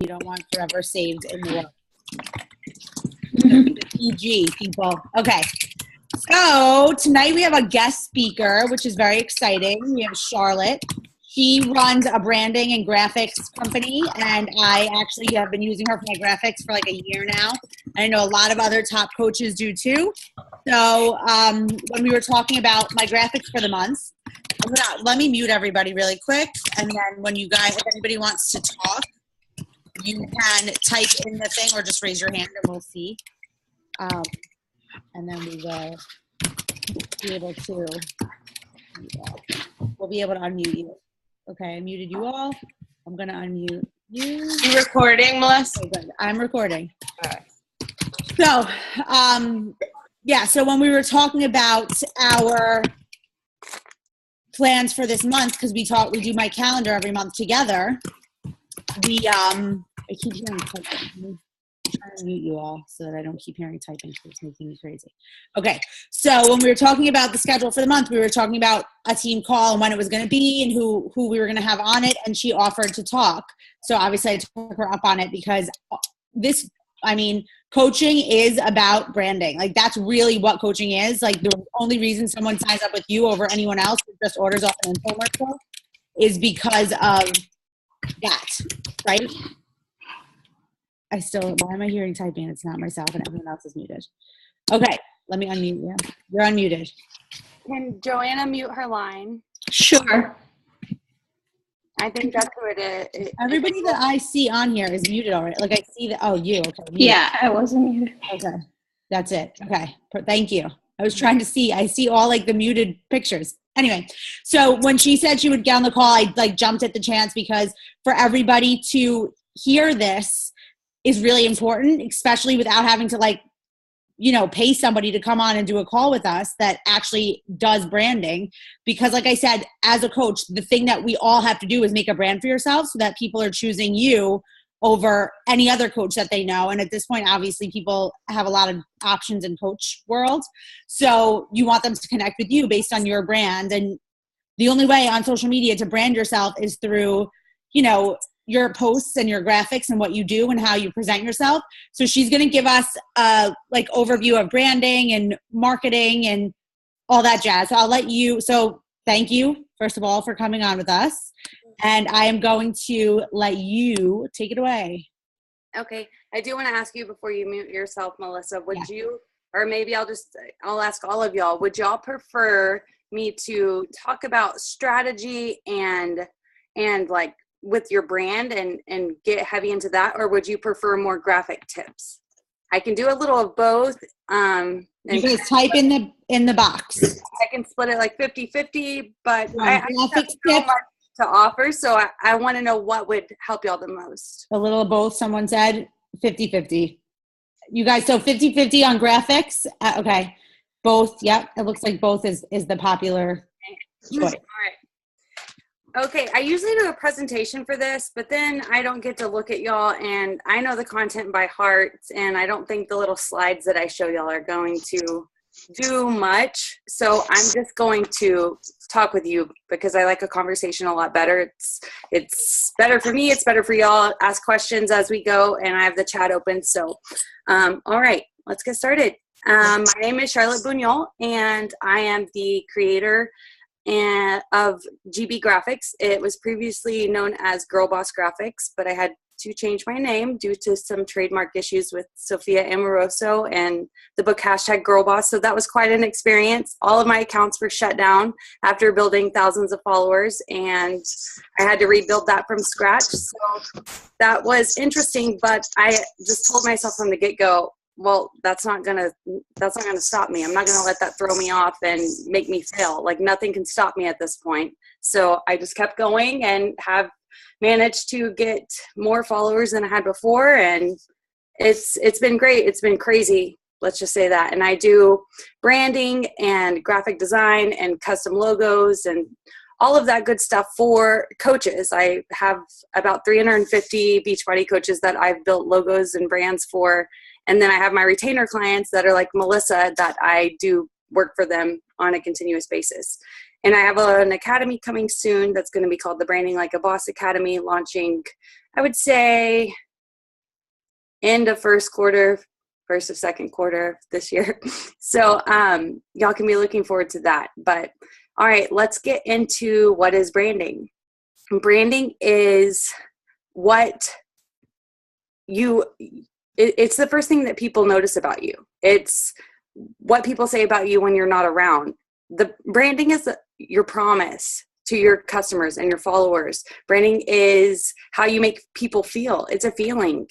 you don't want forever saved in the world. PG, people. Okay. So tonight we have a guest speaker, which is very exciting. We have Charlotte. She runs a branding and graphics company, and I actually have been using her for my graphics for like a year now. I know a lot of other top coaches do too. So when we were talking about my graphics for the month, let me mute everybody really quick, and then when you guys, if anybody wants to talk, you can type in the thing or just raise your hand and we'll see. And then we will be able to, we'll be able to unmute you. Okay, I muted you all. I'm gonna unmute you. You recording, Melissa? Okay, good. I'm recording. All right. So, yeah, so when we were talking about our plans for this month, because we do my calendar every month together, I keep hearing typing. I'm trying to mute you all so that I don't keep hearing typing because it's making me crazy. Okay, so when we were talking about the schedule for the month, we were talking about a team call and when it was going to be and who we were going to have on it, and she offered to talk. So obviously I took her up on it because coaching is about branding. Like, that's really what coaching is. Like, the only reason someone signs up with you over anyone else who just orders off an infomercial is because of that, right? Why am I hearing typing? It's not myself and everyone else is muted. Okay, let me unmute you. You're unmuted. Can Joanna mute her line? Sure. I think that's who it is. Everybody that I see on here is muted already. Like, I see that. Oh, you. Okay. Muted. Yeah, I wasn't muted. Okay. That's it. Okay. Thank you. I was trying to see. I see all like the muted pictures. Anyway, so when she said she would get on the call, I like jumped at the chance because for everybody to hear this is really important, especially without having to pay somebody to come on and do a call with us that actually does branding. Because like I said, as a coach, the thing that we all have to do is make a brand for yourself so that people are choosing you over any other coach that they know. And at this point, obviously people have a lot of options in coach world. So you want them to connect with you based on your brand. And the only way on social media to brand yourself is through, your posts and your graphics and what you do and how you present yourself. So she's going to give us a overview of branding and marketing and all that jazz. So thank you, first of all, for coming on with us. And I am going to let you take it away. Okay. I do want to ask you before you mute yourself, Melissa, would you, or maybe I'll ask all of y'all, would y'all prefer me to talk about strategy and like with your brand and get heavy into that, or would you prefer more graphic tips? I can do a little of both. You guys type in the box. I can split it like 50-50, but I have graphic so tips much to offer, so I want to know what would help y'all the most. A little of both. Someone said 50-50. You guys, so 50-50 on graphics. Okay, both. Yep, it looks like both is the popular choice. All right. Okay, I usually do a presentation for this, but then I don't get to look at y'all, and I know the content by heart, and I don't think the little slides that I show y'all are going to do much. So I'm just going to talk with you because I like a conversation a lot better. It's better for me. It's better for y'all. Ask questions as we go, and I have the chat open. So, all right, let's get started. My name is Charlotte Buñol, and I am the creator of GB Graphics. It was previously known as Girl Boss Graphics, but I had to change my name due to some trademark issues with Sophia Amoroso and the book #GirlBoss. So that was quite an experience. All of my accounts were shut down after building thousands of followers, and I had to rebuild that from scratch. So that was interesting, but I just told myself from the get-go, well, that's not gonna stop me. I'm not gonna let that throw me off and make me fail. Like, nothing can stop me at this point. So I just kept going and have managed to get more followers than I had before, and it's been great. It's been crazy. Let's just say that. And I do branding and graphic design and custom logos and all of that good stuff for coaches. I have about 350 Beachbody coaches that I've built logos and brands for. And then I have my retainer clients that are like Melissa that I do work for them on a continuous basis. And I have an academy coming soon that's going to be called the Branding Like a Boss Academy, launching, I would say, end of first of second quarter this year. So y'all can be looking forward to that. But all right, let's get into what is branding. Branding is it's the first thing that people notice about you. It's what people say about you when you're not around. The branding is your promise to your customers and your followers. Branding is how you make people feel. It's a feeling.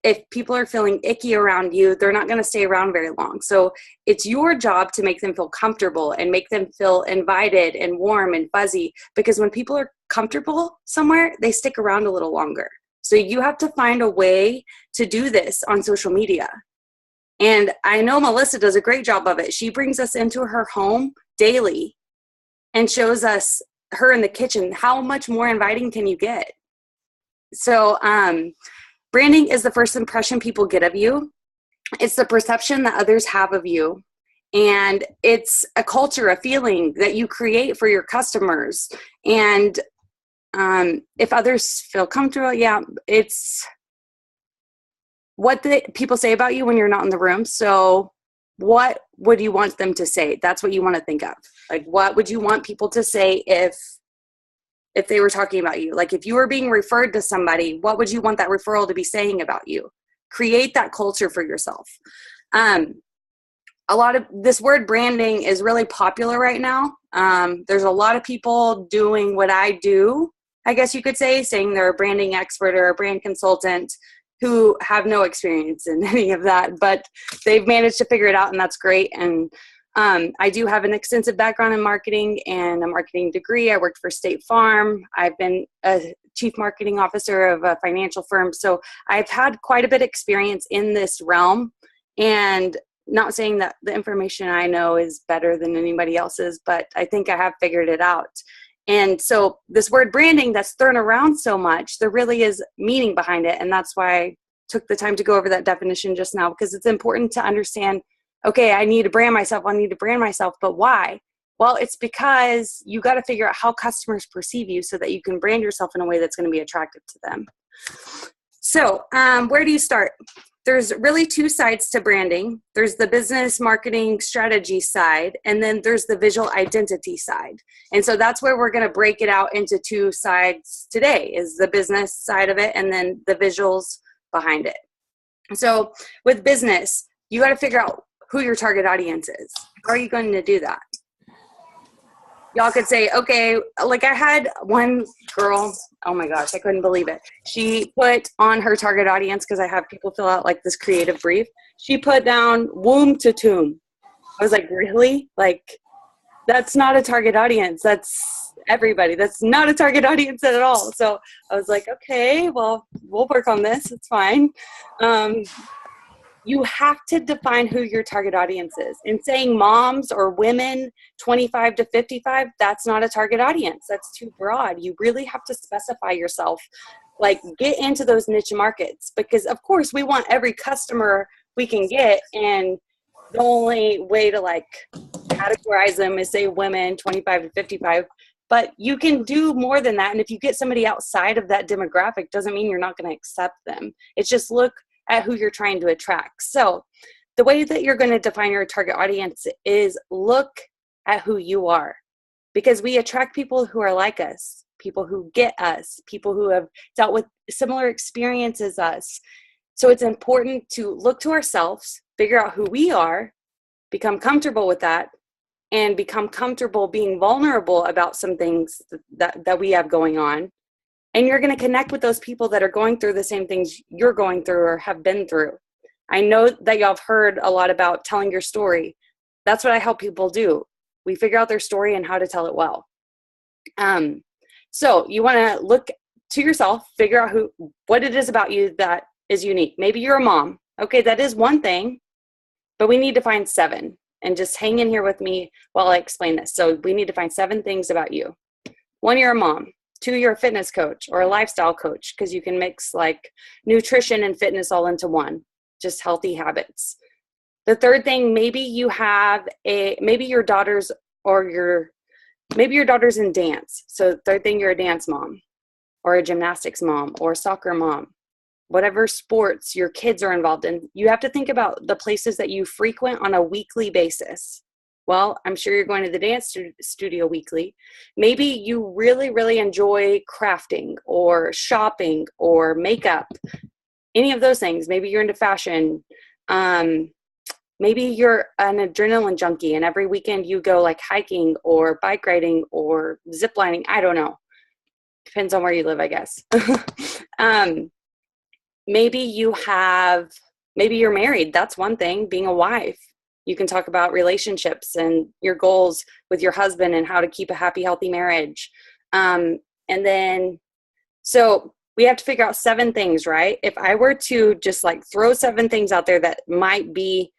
If people are feeling icky around you, they're not going to stay around very long. So it's your job to make them feel comfortable and make them feel invited and warm and fuzzy, because when people are comfortable somewhere, they stick around a little longer. So you have to find a way to do this on social media. And I know Melissa does a great job of it. She brings us into her home daily and shows us her in the kitchen. How much more inviting can you get? So branding is the first impression people get of you. It's the perception that others have of you. And it's a culture, a feeling that you create for your customers. And if others feel comfortable, it's what the people say about you when you're not in the room. So what would you want them to say? That's what you want to think of. Like, what would you want people to say if they were talking about you? Like, if you were being referred to somebody, what would you want that referral to be saying about you? Create that culture for yourself. A lot of this word branding is really popular right now. There's a lot of people doing what I do, I guess you could say, saying they're a branding expert or a brand consultant, who have no experience in any of that, but they've managed to figure it out, and that's great. And I do have an extensive background in marketing and a marketing degree. I worked for State Farm. I've been a chief marketing officer of a financial firm. So I've had quite a bit of experience in this realm, and not saying that the information I know is better than anybody else's, but I think I have figured it out. And so this word branding that's thrown around so much, there really is meaning behind it. And that's why I took the time to go over that definition just now, because it's important to understand, okay, I need to brand myself. But why? Well, it's because you got to figure out how customers perceive you so that you can brand yourself in a way that's going to be attractive to them. So where do you start? There's really two sides to branding. There's the business marketing strategy side, and then there's the visual identity side. And so that's where we're going to break it out into two sides today, is the business side of it and then the visuals behind it. So with business, you got to figure out who your target audience is. How are you going to do that? Y'all could say, okay, like I had one girl, oh my gosh, I couldn't believe it. She put on her target audience, because I have people fill out like this creative brief. She put down womb to tomb. I was like, really? Like, that's not a target audience. That's everybody. That's not a target audience at all. So I was like, okay, well, we'll work on this. It's fine. You have to define who your target audience is. And saying moms or women 25 to 55, that's not a target audience. That's too broad. You really have to specify yourself. Like, get into those niche markets, because of course we want every customer we can get. And the only way to like categorize them is say women 25 to 55. But you can do more than that. And if you get somebody outside of that demographic, doesn't mean you're not going to accept them. It's just look at who you're trying to attract. So the way that you're going to define your target audience is look at who you are, because we attract people who are like us, people who get us, people who have dealt with similar experiences as us. So it's important to look to ourselves, figure out who we are, become comfortable with that, and become comfortable being vulnerable about some things that we have going on. And you're going to connect with those people that are going through the same things you're going through or have been through. I know that y'all have heard a lot about telling your story. That's what I help people do. We figure out their story and how to tell it well. So you want to look to yourself, figure out what it is about you that is unique. Maybe you're a mom. Okay, that is one thing, but we need to find 7. And just hang in here with me while I explain this. So we need to find 7 things about you. 1, you're a mom. 2, you're a fitness coach or a lifestyle coach, because you can mix like nutrition and fitness all into one, just healthy habits. The 3rd thing, maybe your daughter's in dance. So 3rd thing, you're a dance mom or a gymnastics mom or a soccer mom. whatever sports your kids are involved in, you have to think about the places that you frequent on a weekly basis. Well, I'm sure you're going to the dance studio weekly. Maybe you really, really enjoy crafting or shopping or makeup, any of those things. Maybe you're into fashion. Maybe you're an adrenaline junkie and every weekend you go like hiking or bike riding or zip lining. I don't know. Depends on where you live, I guess. Maybe you're married. That's one thing, being a wife. You can talk about relationships and your goals with your husband and how to keep a happy, healthy marriage. And then, so we have to figure out 7 things, right? If I were to just like throw 7 things out there that might be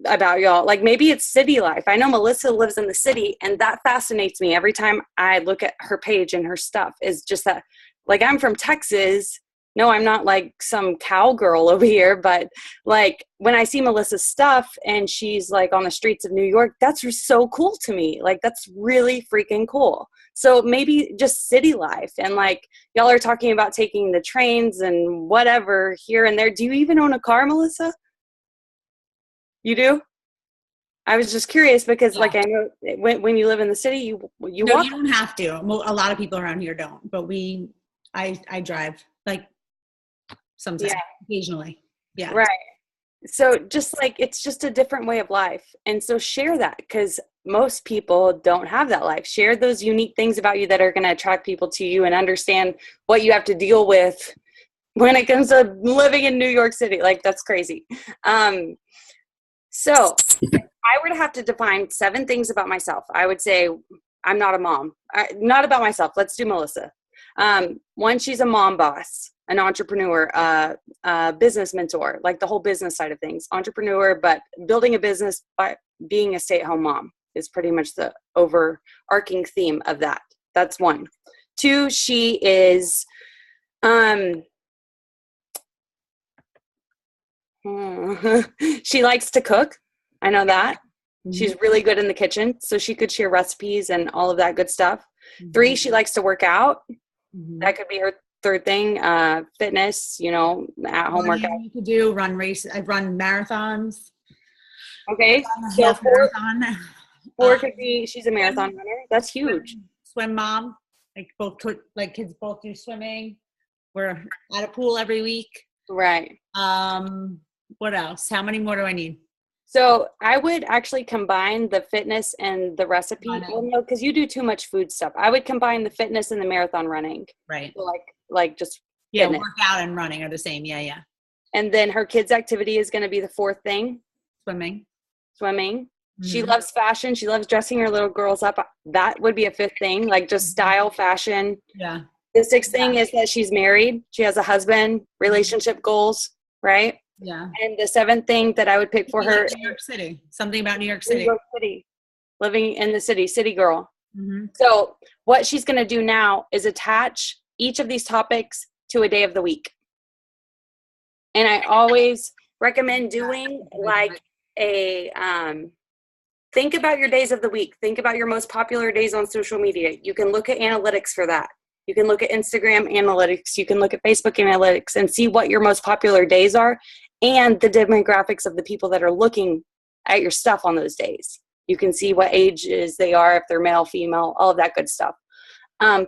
about y'all, like maybe it's city life. I know Melissa lives in the city and that fascinates me every time I look at her page and her stuff, is just that, like, I'm from Texas. No, I'm not like some cowgirl over here, but like when I see Melissa's stuff and she's like on the streets of New York, that's so cool to me. Like, that's really freaking cool. So maybe just city life, and like y'all are talking about taking the trains and whatever here and there. Do you even own a car, Melissa? You do? I was just curious because like I know when you live in the city, you No, walk. you don't have to. Well, a lot of people around here don't, but I drive, like, sometimes, occasionally. Yeah. Right. So just like, it's just a different way of life. And so share that, because most people don't have that life. Share those unique things about you that are going to attract people to you and understand what you have to deal with when it comes to living in New York City. Like, that's crazy. So if I were to have to define 7 things about myself, I would say I'm not a mom. Not about myself. Let's do Melissa. 1, she's a mom boss, an entrepreneur, a business mentor, like the whole business side of things. Entrepreneur, but building a business by being a stay-at-home mom is pretty much the overarching theme of that. That's 1. 2, she is she likes to cook. I know that. Mm-hmm. She's really good in the kitchen, so she could share recipes and all of that good stuff. Mm-hmm. 3, she likes to work out. Mm-hmm. That could be her 3rd thing. Fitness, at home workout. You could do run races. I've run marathons. Okay. So 4 could be, she's a marathon runner. That's huge. Swim mom. Like kids both do swimming. We're at a pool every week. Right. What else? How many more do I need? So I would actually combine the fitness and the recipe. Well, no, because you do too much food stuff. I would combine the fitness and the marathon running. Right. So like just fitness. Workout and running are the same. Yeah. And then her kids' activity is going to be the 4th thing. Swimming. Mm-hmm. She loves fashion. She loves dressing her little girls up. That would be a 5th thing, like just style, fashion. Yeah. The 6th thing is that she's married. She has a husband, relationship goals, right? Yeah. And the 7th thing that I would pick for her, New York City. Something about New York City. New York City. Living in the city girl. Mm-hmm. So what she's going to do now is attach each of these topics to a day of the week. And I always recommend doing like think about your days of the week. Think about your most popular days on social media. You can look at analytics for that. You can look at Instagram analytics. You can look at Facebook analytics and see what your most popular days are and the demographics of the people that are looking at your stuff on those days. You can see what ages they are, if they're male, female, all of that good stuff.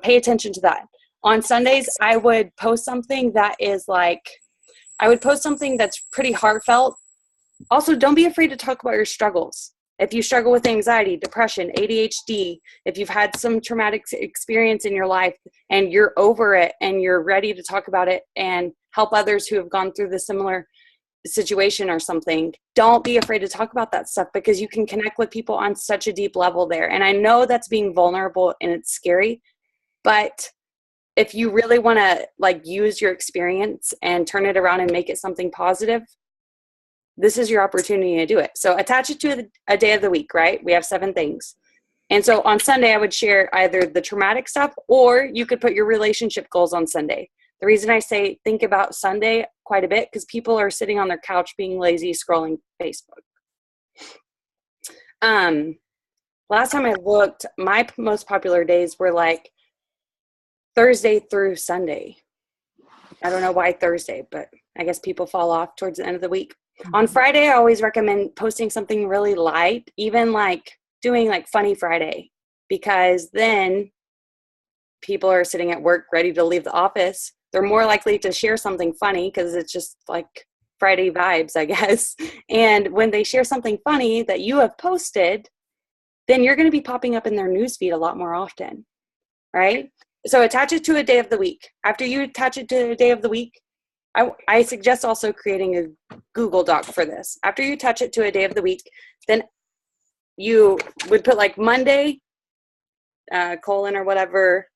Pay attention to that. On Sundays, I would post something that is that's pretty heartfelt. Also, don't be afraid to talk about your struggles. If you struggle with anxiety, depression, ADHD, if you've had some traumatic experience in your life and you're over it and you're ready to talk about it and help others who have gone through the similar situation or something, don't be afraid to talk about that stuff, because you can connect with people on such a deep level there. And I know that's being vulnerable and it's scary, but if you really want to use your experience and turn it around and make it something positive, this is your opportunity to do it. So attach it to a day of the week, right? We have 7 things. And so on Sunday, I would share either the traumatic stuff, or you could put your relationship goals on Sunday. The reason I say think about Sunday quite a bit, because people are sitting on their couch being lazy, scrolling Facebook. Last time I looked, my most popular days were Thursday through Sunday. I don't know why Thursday, but I guess people fall off towards the end of the week. On Friday, I always recommend posting something really light, even like doing like Funny Friday, because then people are sitting at work ready to leave the office. They're more likely to share something funny because it's just like Friday vibes, I guess. And when they share something funny that you have posted, then you're going to be popping up in their newsfeed a lot more often, right? So attach it to a day of the week. After you attach it to a day of the week, I suggest also creating a Google Doc for this. After you attach it to a day of the week, then you would put like Monday, colon or whatever,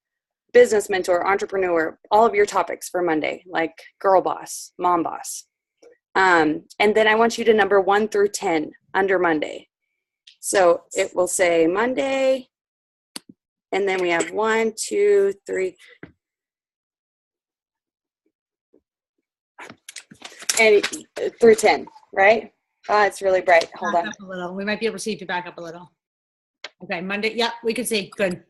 business mentor, entrepreneur, all of your topics for Monday, like girl boss, mom boss. And then I want you to number 1 through 10 under Monday. So it will say Monday, and then we have 1, 2, 3, and through 10, right? Oh, it's really bright. Hold Back on. up a little. We might be able to see if you back up a little. Okay, Monday. Yeah, we can see. Good.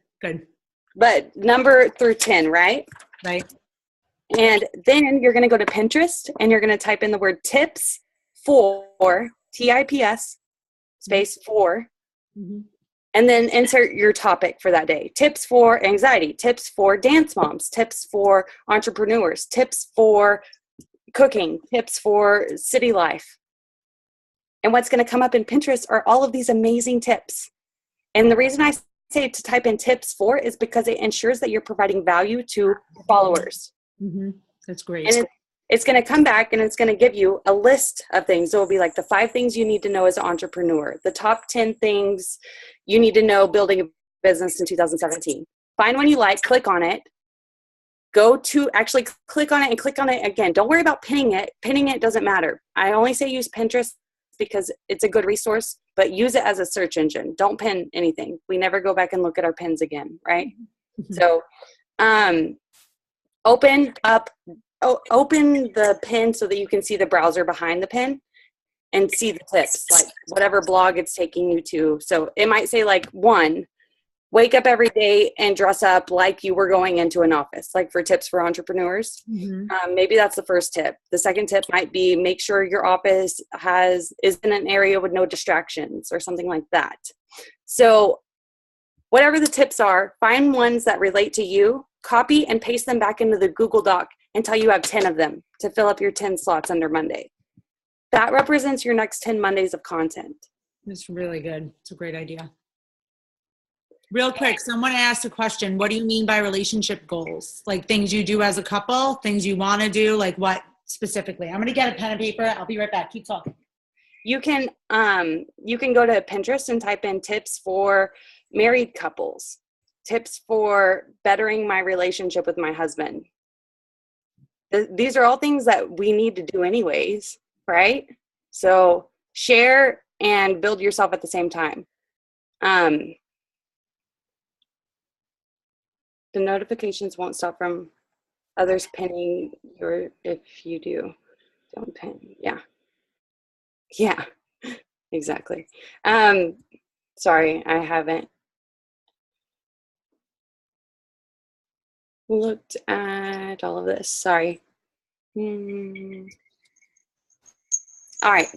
But number through 10, right? Right. And then you're going to go to Pinterest and you're going to type in the word tips for, TIPS, space 4, and then insert your topic for that day. Tips for anxiety, tips for dance moms, tips for entrepreneurs, tips for cooking, tips for city life. And what's going to come up in Pinterest are all of these amazing tips. And the reason I say to type in tips for is because it ensures that you're providing value to followers. That's great. And it's going to come back and it's going to give you a list of things. So it'll be like the 5 things you need to know as an entrepreneur, the top 10 things you need to know building a business in 2017. Find one you like, click on it, actually click on it and click on it again. Don't worry about pinning it. Pinning it doesn't matter. I only say use Pinterest because it's a good resource, but use it as a search engine. Don't pin anything. We never go back and look at our pins again, right? So open the pin so that you can see the browser behind the pin and see the tips, like whatever blog it's taking you to. So it might say like 1, wake up every day and dress up like you were going into an office, like for tips for entrepreneurs. Maybe that's the first tip. The second tip might be make sure your office is in an area with no distractions or something like that. So whatever the tips are, find ones that relate to you, copy and paste them back into the Google Doc until you have 10 of them to fill up your 10 slots under Monday. That represents your next 10 Mondays of content. That's really good. It's a great idea. Real quick, someone asked a question. What do you mean by relationship goals? Like things you do as a couple, things you want to do, like what specifically? I'm going to get a pen and paper. I'll be right back. Keep talking. You can go to Pinterest and type in tips for married couples, tips for bettering my relationship with my husband. These are all things that we need to do anyways, right? So share and build yourself at the same time. The notifications won't stop from others pinning if you do. Don't pin. Yeah, exactly. Sorry, I haven't looked at all of this. Sorry. All right.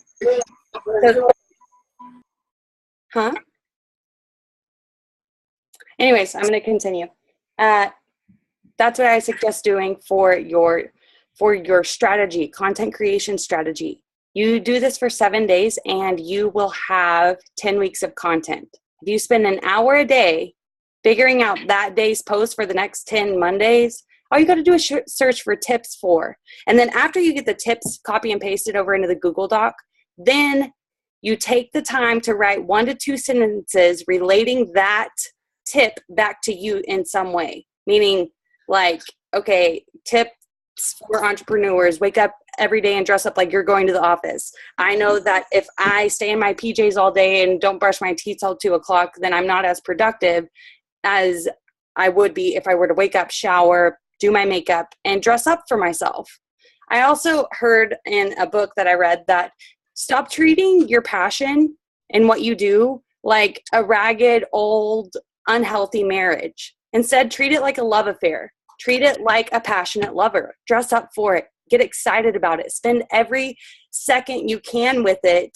Anyways, I'm going to continue. That's what I suggest doing for your strategy, content creation strategy. You do this for 7 days and you will have 10 weeks of content. If you spend an hour a day figuring out that day's post for the next 10 Mondays, all you got to do is search for tips for. And then after you get the tips, copy and paste it over into the Google Doc, then you take the time to write 1 to 2 sentences relating that tip back to you in some way. Meaning like, okay, tips for entrepreneurs, wake up every day and dress up like you're going to the office. I know that if I stay in my PJs all day and don't brush my teeth till 2 o'clock, then I'm not as productive as I would be if I were to wake up, shower, do my makeup, and dress up for myself. I also heard in a book that I read that stop treating your passion and what you do like a ragged, old, unhealthy marriage. Instead, treat it like a love affair. Treat it like a passionate lover. Dress up for it. Get excited about it. Spend every second you can with it.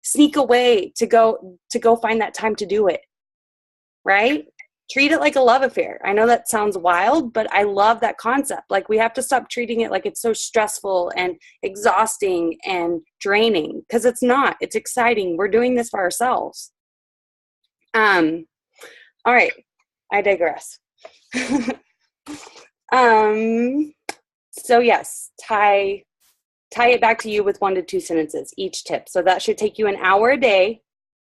Sneak away to go find that time to do it. Right? Treat it like a love affair. I know that sounds wild, but I love that concept. Like, we have to stop treating it like it's so stressful and exhausting and draining, because it's not. It's exciting. We're doing this for ourselves. All right. I digress. So yes, tie it back to you with 1 to 2 sentences each tip. So that should take you an hour a day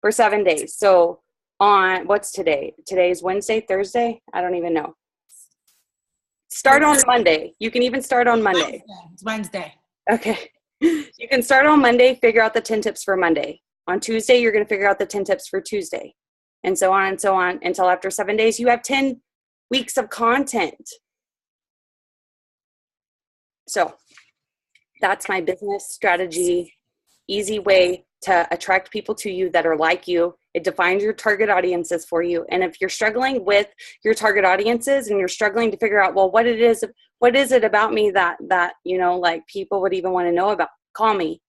for 7 days. So on, what's today? Today's Wednesday, Thursday? I don't even know. Start on Monday. You can even start on Monday. It's Wednesday. Okay. You can start on Monday, figure out the 10 tips for Monday. On Tuesday, you're going to figure out the 10 tips for Tuesday. And so on until after 7 days, you have 10 weeks of content. So that's my business strategy, easy way to attract people to you that are like you. It defines your target audiences for you. And if you're struggling with your target audiences and you're struggling to figure out, well, what is it about me that, like people would even want to know about, call me.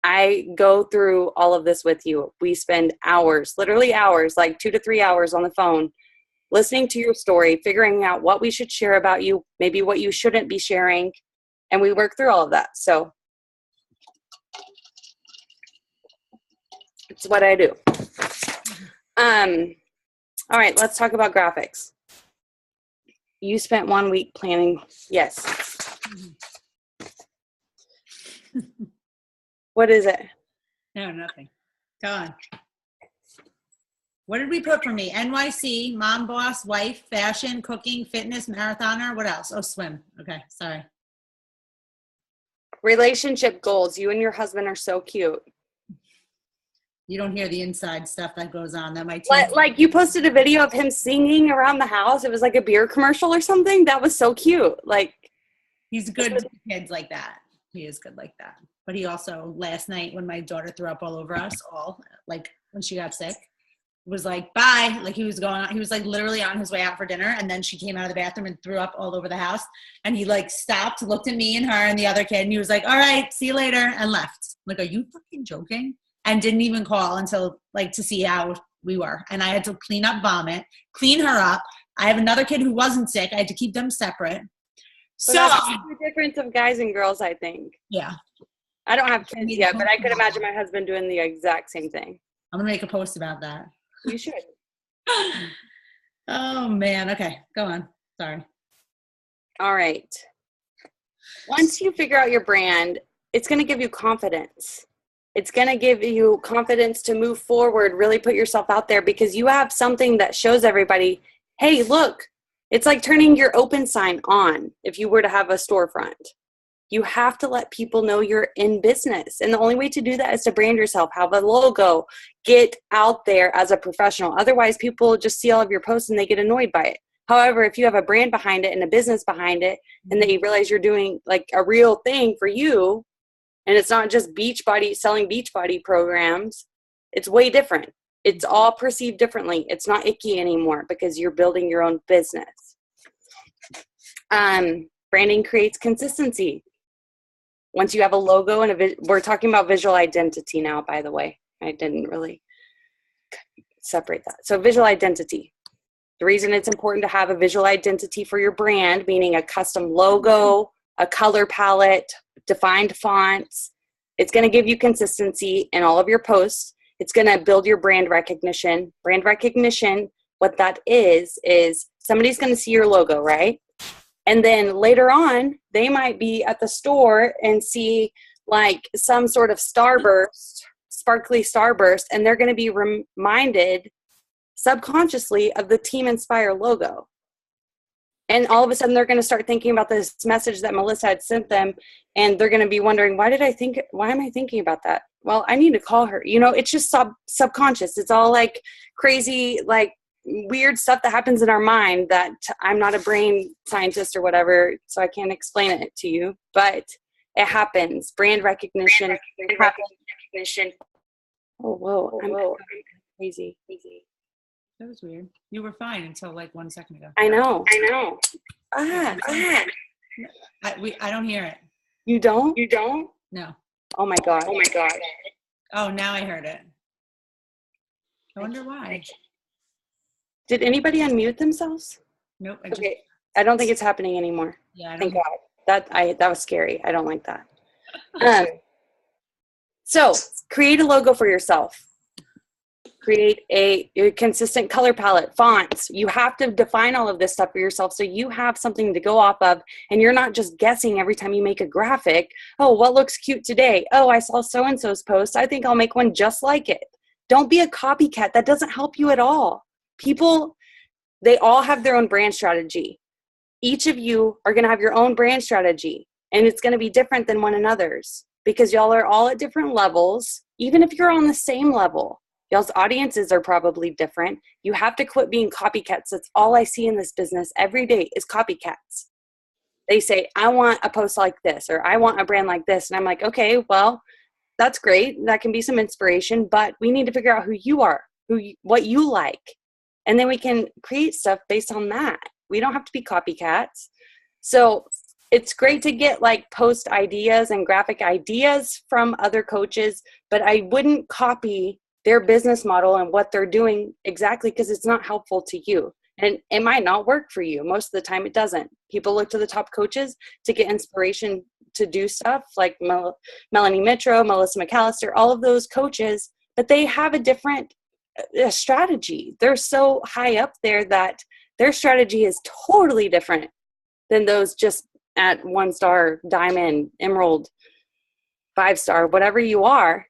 I go through all of this with you. We spend hours, literally hours, like 2 to 3 hours on the phone, listening to your story, figuring out what we should share about you, maybe what you shouldn't be sharing. And we work through all of that. So it's what I do. All right, let's talk about graphics. You spent 1 week planning. Yes. What is it? No, nothing. Go on. What did we put for me? NYC, mom, boss, wife, fashion, cooking, fitness, marathoner. What else? Oh, swim. Okay, sorry. Relationship goals. You and your husband are so cute. You don't hear the inside stuff that goes on. That might like you posted a video of him singing around the house. It was like a beer commercial or something. That was so cute. Like, he's good to kids like that. He is good like that. But he also, last night when my daughter threw up all over us, like when she got sick, was like, bye. Like he was like literally on his way out for dinner. And then she came out of the bathroom and threw up all over the house. And he like stopped, looked at me and her and the other kid. And he was like, all right, see you later. And left. I'm like, are you fucking joking? And didn't even call until like to see how we were. And I had to clean up vomit, clean her up. I have another kid who wasn't sick. I had to keep them separate. So that's the difference of guys and girls, I think. Yeah. I don't have kids yet, but I could imagine my husband doing the exact same thing. I'm going to make a post about that. You should. Oh, man. Okay. Go on. Sorry. All right. Once you figure out your brand, it's going to give you confidence. It's going to give you confidence to move forward, really put yourself out there because you have something that shows everybody, hey, look, it's like turning your open sign on if you were to have a storefront. You have to let people know you're in business. And the only way to do that is to brand yourself, have a logo, get out there as a professional. Otherwise, people just see all of your posts and they get annoyed by it. However, if you have a brand behind it and a business behind it, and they realize you're doing like a real thing for you, and it's not just Beachbody selling Beachbody programs, it's way different. It's all perceived differently. It's not icky anymore because you're building your own business. Branding creates consistency. Once you have a logo and we're talking about visual identity now, by the way. I didn't really separate that. So visual identity. The reason it's important to have a visual identity for your brand, meaning a custom logo, a color palette, defined fonts, it's going to give you consistency in all of your posts. It's going to build your brand recognition. Brand recognition, what that is somebody's going to see your logo, right? And then later on, they might be at the store and see like some sort of starburst, sparkly starburst, and they're going to be reminded subconsciously of the Team Inspire logo. And all of a sudden, they're going to start thinking about this message that Melissa had sent them, and they're going to be wondering, why am I thinking about that? Well, I need to call her. You know, it's just subconscious. It's all like crazy, like weird stuff that happens in our mind that I'm not a brain scientist or whatever, so I can't explain it to you, but it happens. Brand recognition. Oh, whoa. I'm crazy. That was weird. You were fine until like 1 second ago. I know. I don't hear it. You don't? No. Oh my God. Oh, now I heard it. I wonder why. Did anybody unmute themselves? Nope. Okay. I don't think it's happening anymore. Yeah, I Thank don't. God. That was scary. I don't like that. So create a logo for yourself. Create a consistent color palette, fonts. You have to define all of this stuff for yourself so you have something to go off of, and you're not just guessing every time you make a graphic. Oh, what looks cute today? Oh, I saw so-and-so's post. I think I'll make one just like it. Don't be a copycat. That doesn't help you at all. People, they all have their own brand strategy. Each of you are going to have your own brand strategy, and it's going to be different than one another's because y'all are all at different levels. Even if you're on the same level, y'all's audiences are probably different. You have to quit being copycats. That's all I see in this business every day is copycats. They say, I want a post like this, or I want a brand like this. And I'm like, okay, well, that's great. That can be some inspiration, but we need to figure out who you are, what you like. And then we can create stuff based on that. We don't have to be copycats. So it's great to get like post ideas and graphic ideas from other coaches, but I wouldn't copy their business model and what they're doing exactly because it's not helpful to you. And it might not work for you. Most of the time it doesn't. People look to the top coaches to get inspiration to do stuff like Melanie Mitro, Melissa McAllister, all of those coaches, but they have a different strategy. They're so high up there that their strategy is totally different than those just at 1-star, diamond, emerald, 5-star, whatever you are.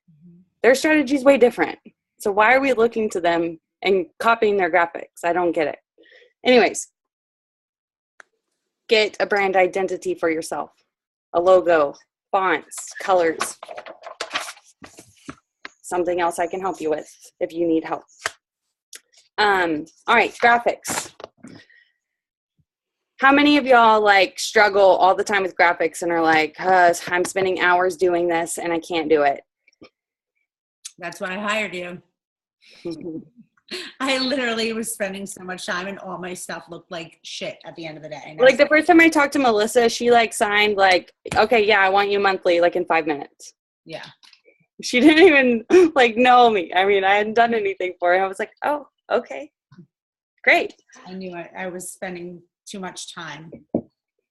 Their strategy is way different. So why are we looking to them and copying their graphics? I don't get it. Anyways, get a brand identity for yourself. A logo, fonts, colors. Something else I can help you with if you need help. All right, graphics. How many of y'all like struggle all the time with graphics and are like, I'm spending hours doing this and I can't do it? That's why I hired you. I literally was spending so much time and all my stuff looked like shit at the end of the day. Like the first time I talked to Melissa, she like signed like, okay, yeah, I want you monthly, like in 5 minutes. Yeah. She didn't even like know me. I mean, I hadn't done anything for her. I was like, oh, okay, great. I knew I was spending too much time.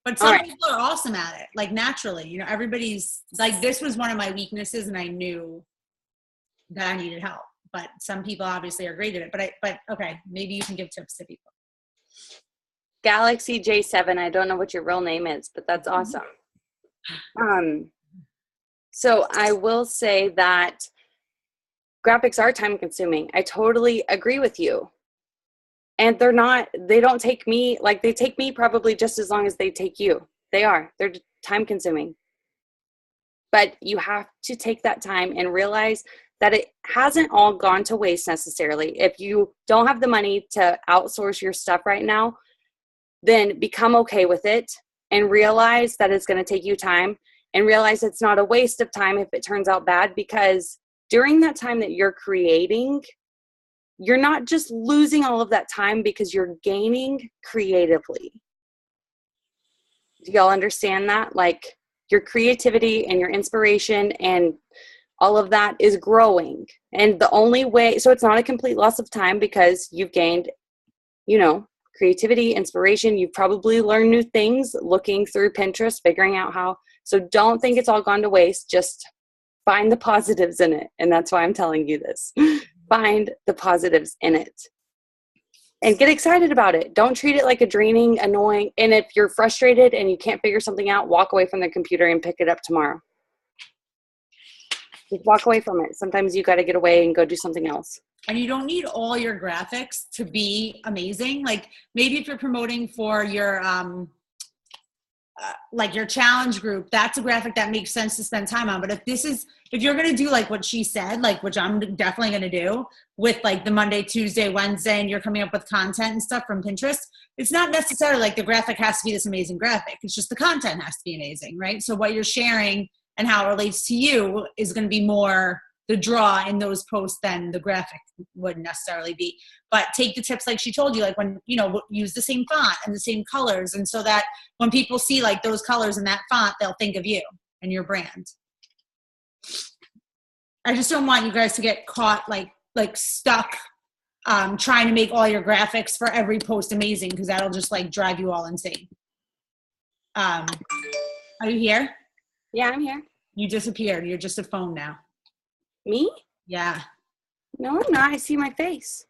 But some people are awesome at it, like naturally. You know, everybody's like, this was one of my weaknesses and I knew that I needed help. But some people obviously are great at it. But okay, maybe you can give tips to people. Galaxy J7. I don't know what your real name is, but that's awesome. So I will say that graphics are time consuming. I totally agree with you. And they don't take me, like they take me probably just as long as they take you. They're time consuming. But you have to take that time and realize that it hasn't all gone to waste necessarily. If you don't have the money to outsource your stuff right now, then become okay with it and realize that it's going to take you time and realize it's not a waste of time if it turns out bad, because during that time that you're creating, you're not just losing all of that time because you're gaining creatively. Do y'all understand that? Like your creativity and your inspiration and all of that is growing. And the only way, so it's not a complete loss of time because you've gained, creativity, inspiration. You've probably learned new things looking through Pinterest, figuring out how. So don't think it's all gone to waste. Just find the positives in it. And that's why I'm telling you this. Find the positives in it and get excited about it. Don't treat it like a draining, annoying. And if you're frustrated and you can't figure something out, walk away from the computer and pick it up tomorrow. Just walk away from it. Sometimes you got to get away and go do something else. And you don't need all your graphics to be amazing. Like maybe if you're promoting for your, like your challenge group, that's a graphic that makes sense to spend time on. But if you're going to do like what she said, like, which I'm definitely going to do with like the Monday, Tuesday, Wednesday, and you're coming up with content and stuff from Pinterest, it's not necessarily like the graphic has to be this amazing graphic. It's just the content has to be amazing, right? So what you're sharing and how it relates to you is going to be more the draw in those posts than the graphic wouldn't necessarily be. But take the tips like she told you, like when, use the same font and the same colors. And so that when people see like those colors and that font, they'll think of you and your brand. I just don't want you guys to get caught like stuck trying to make all your graphics for every post amazing, because that'll just like drive you all insane. Are you here? Yeah, I'm here. You disappeared. You're just a phone now. Me? Yeah. No, I'm not. I see my face.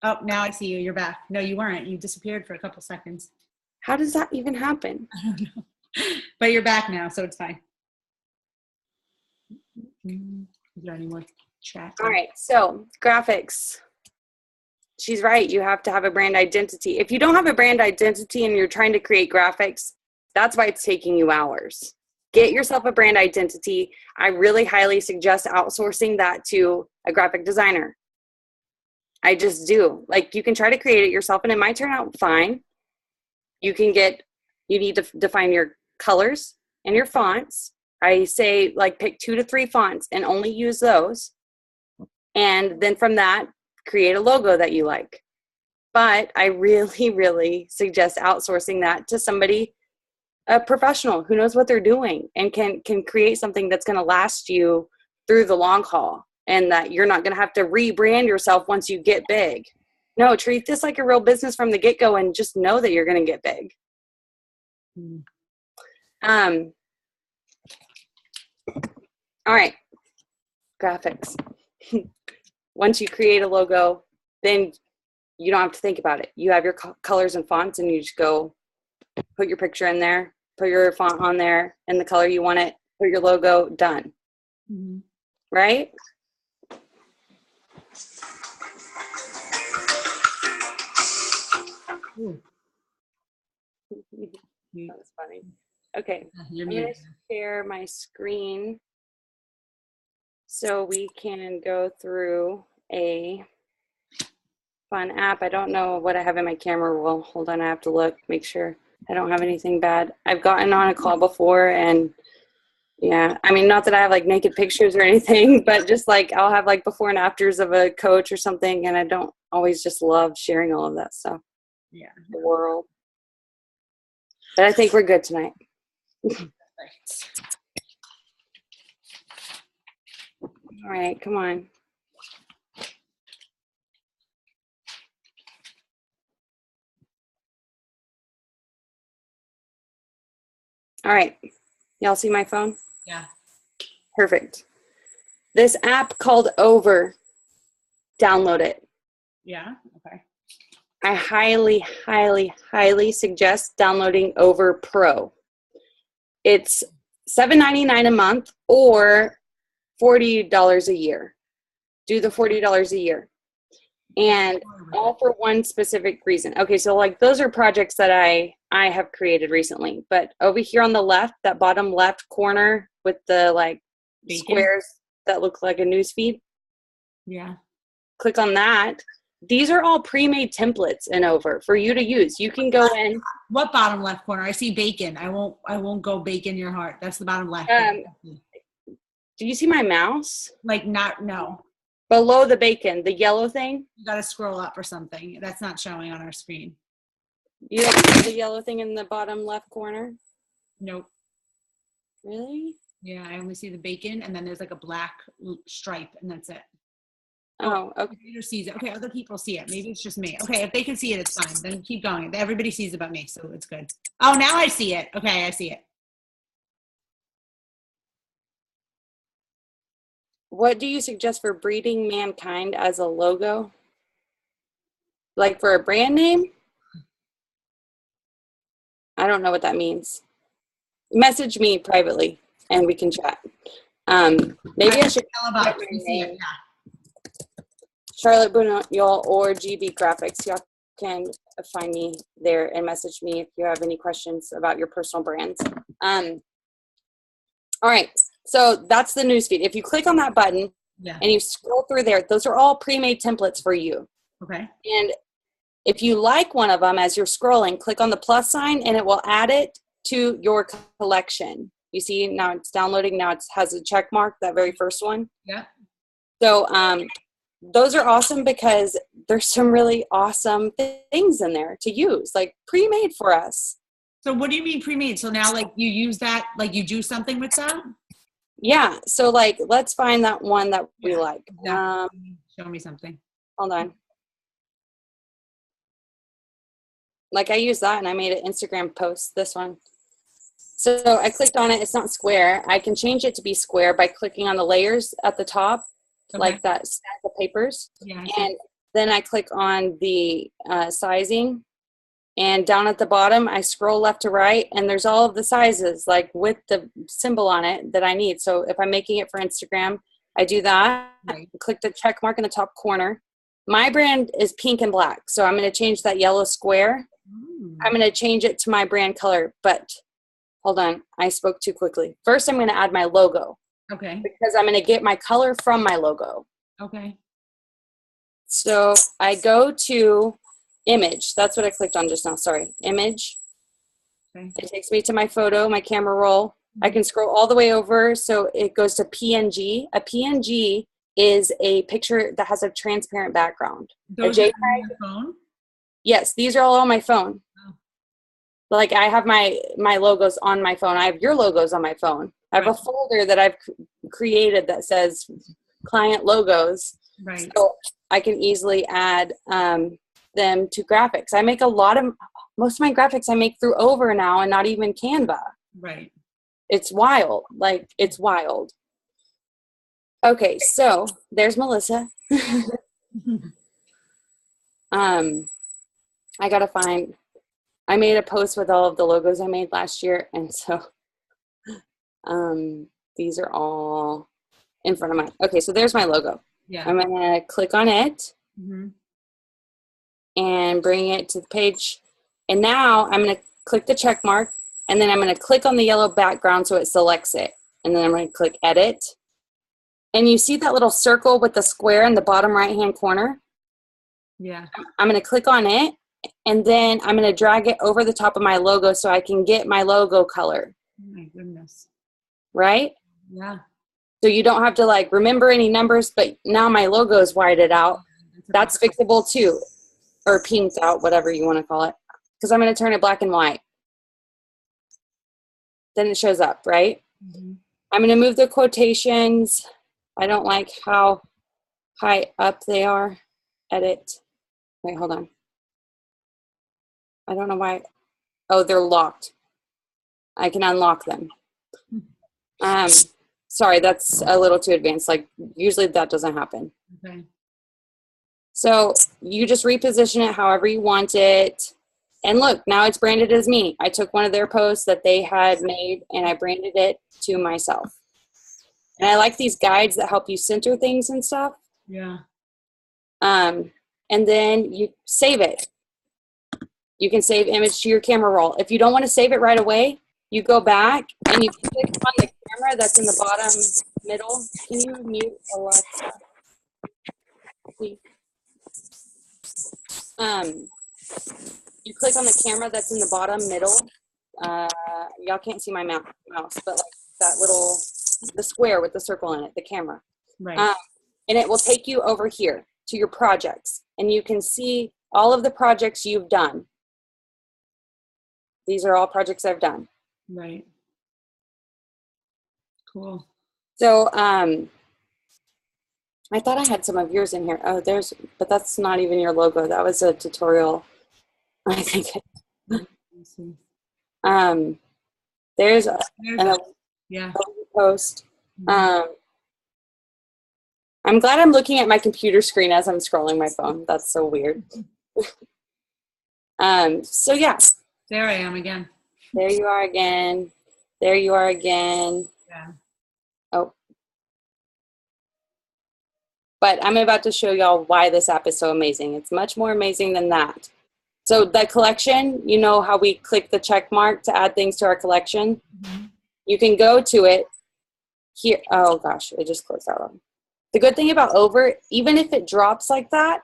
Oh, now I see you. You're back. No, you weren't. You disappeared for a couple seconds. How does that even happen? I don't know. But you're back now, so it's fine. Is there any more chat? All right. So graphics. She's right. You have to have a brand identity. If you don't have a brand identity and you're trying to create graphics, that's why it's taking you hours. Get yourself a brand identity. I really highly suggest outsourcing that to a graphic designer. I just do. Like, you can try to create it yourself and it might turn out fine. You need to define your colors and your fonts. I say like pick 2 to 3 fonts and only use those. And then from that, create a logo that you like. But I really, really suggest outsourcing that to somebody, a professional who knows what they're doing and can create something that's going to last you through the long haul, and that you're not going to have to rebrand yourself once you get big. No, treat this like a real business from the get-go and just know that you're going to get big. All right, graphics. Once you create a logo, then you don't have to think about it. You have your colors and fonts, and you just go put your picture in there, put your font on there and the color you want it, put your logo, done. Mm-hmm. Right? Ooh. That was funny. Okay, I'm going to share my screen so we can go through a fun app. I don't know what I have in my camera roll. Hold on, I have to look, make sure I don't have anything bad. I've gotten on a call before, and yeah, I mean, not that I have like naked pictures or anything, but just like I'll have like before and afters of a coach or something, and I don't always just love sharing all of that stuff. Yeah, the world. But I think we're good tonight. All right, come on. All right, y'all see my phone? Yeah. Perfect. This app called Over, download it. Yeah, okay. I highly, highly, highly suggest downloading Over Pro. It's $7.99 a month or $40 a year. Do the $40 a year. And all for one specific reason. Okay, so like those are projects that I have created recently. But over here on the left, that bottom left corner with the like squares that look like a news feed. Yeah. Click on that. These are all pre-made templates in Over for you to use. You can go in. What bottom left corner? I see bacon. I won't go bacon your heart. That's the bottom left. Do you see my mouse? Like no. Below the bacon, the yellow thing. You got to scroll up or something. That's not showing on our screen. You don't see the yellow thing in the bottom left corner? Nope. Really? Yeah, I only see the bacon, and then there's like a black stripe, and that's it. Oh, okay. Computer sees it. Okay, other people see it. Maybe it's just me. Okay, if they can see it, it's fine. Then keep going. Everybody sees about me, so it's good. Oh, now I see it. Okay, I see it. What do you suggest for Breeding Mankind as a logo? Like for a brand name? I don't know what that means. Message me privately and we can chat. Maybe I should tell about it. Charlotte Bunol or GB Graphics. Y'all can find me there and message me if you have any questions about your personal brands. All right. So that's the newsfeed. If you click on that button and you scroll through there, those are all pre-made templates for you. Okay. And if you like one of them as you're scrolling, click on the plus sign and it will add it to your collection. You see now it's downloading. Now it has a check mark, that very first one. Yeah. So those are awesome because there's some really awesome things in there to use, like pre-made for us. So what do you mean pre-made? So now like you use that, like you do something with that? Yeah. So like, let's find that one that we like. Exactly. Show me something. Hold on. Like I used that and I made an Instagram post, this one. So I clicked on it. It's not square. I can change it to be square by clicking on the layers at the top, like that stack of papers. Yeah. And then I click on the sizing. And down at the bottom, I scroll left to right, and there's all of the sizes, like with the symbol on it that I need. So if I'm making it for Instagram, I do that. Right. Click the check mark in the top corner. My brand is pink and black, so I'm going to change that yellow square. I'm going to change it to my brand color, but hold on, I spoke too quickly. First, I'm going to add my logo. Okay. Because I'm going to get my color from my logo. Okay. So I go to image. That's what I clicked on just now. Sorry. Image. Okay. It takes me to my photo, my camera roll. I can scroll all the way over. So it goes to PNG. A PNG is a picture that has a transparent background. Those are on your phone? Yes, these are all on my phone. Oh. Like I have my logos on my phone. I have your logos on my phone. I have a folder that I've created that says client logos. Right. So I can easily add them to graphics. I make most of my graphics I make through Over now and not even Canva. Right. It's wild. Like, it's wild. Okay, so there's Melissa. I made a post with all of the logos I made last year, and so these are all in front of mine. Okay, so there's my logo. Yeah. I'm gonna click on it. Mm-hmm. And bring it to the page. And now I'm going to click the check mark, and then I'm going to click on the yellow background so it selects it. And then I'm going to click edit. And you see that little circle with the square in the bottom right-hand corner? Yeah. I'm going to click on it, and then I'm going to drag it over the top of my logo so I can get my logo color. Oh my goodness. Right? Yeah. So you don't have to like remember any numbers, but now my logo is whited out. That's fixable too. Or pinked out, whatever you want to call it. Because I'm going to turn it black and white. Then it shows up, right? Mm-hmm. I'm going to move the quotations. I don't like how high up they are. Edit. Wait, hold on. I don't know why. Oh, they're locked. I can unlock them. Sorry, that's a little too advanced. Like, usually that doesn't happen. Okay. So you just reposition it however you want it. And look, now it's branded as me. I took one of their posts that they had made and I branded it to myself. And I like these guides that help you center things and stuff. Yeah. And then you save it. You can save image to your camera roll. If you don't want to save it right away, you go back and you click on the camera that's in the bottom middle. Can you mute Alexa? You click on the camera that's in the bottom middle. Y'all can't see my mouse, but like that little, the square with the circle in it, the camera. Right. And it will take you over here to your projects, and you can see all of the projects you've done. These are all projects I've done. Right. Cool. So, I thought I had some of yours in here. Oh, but that's not even your logo. That was a tutorial. I think. There's a post. I'm glad I'm looking at my computer screen as I'm scrolling my phone. That's so weird. So yeah. There I am again. There you are again. There you are again. Yeah. Oh. But I'm about to show y'all why this app is so amazing. It's much more amazing than that. So the collection, you know how we click the check mark to add things to our collection? Mm-hmm. You can go to it here. Oh gosh, it just closed out. The good thing about Over, even if it drops like that,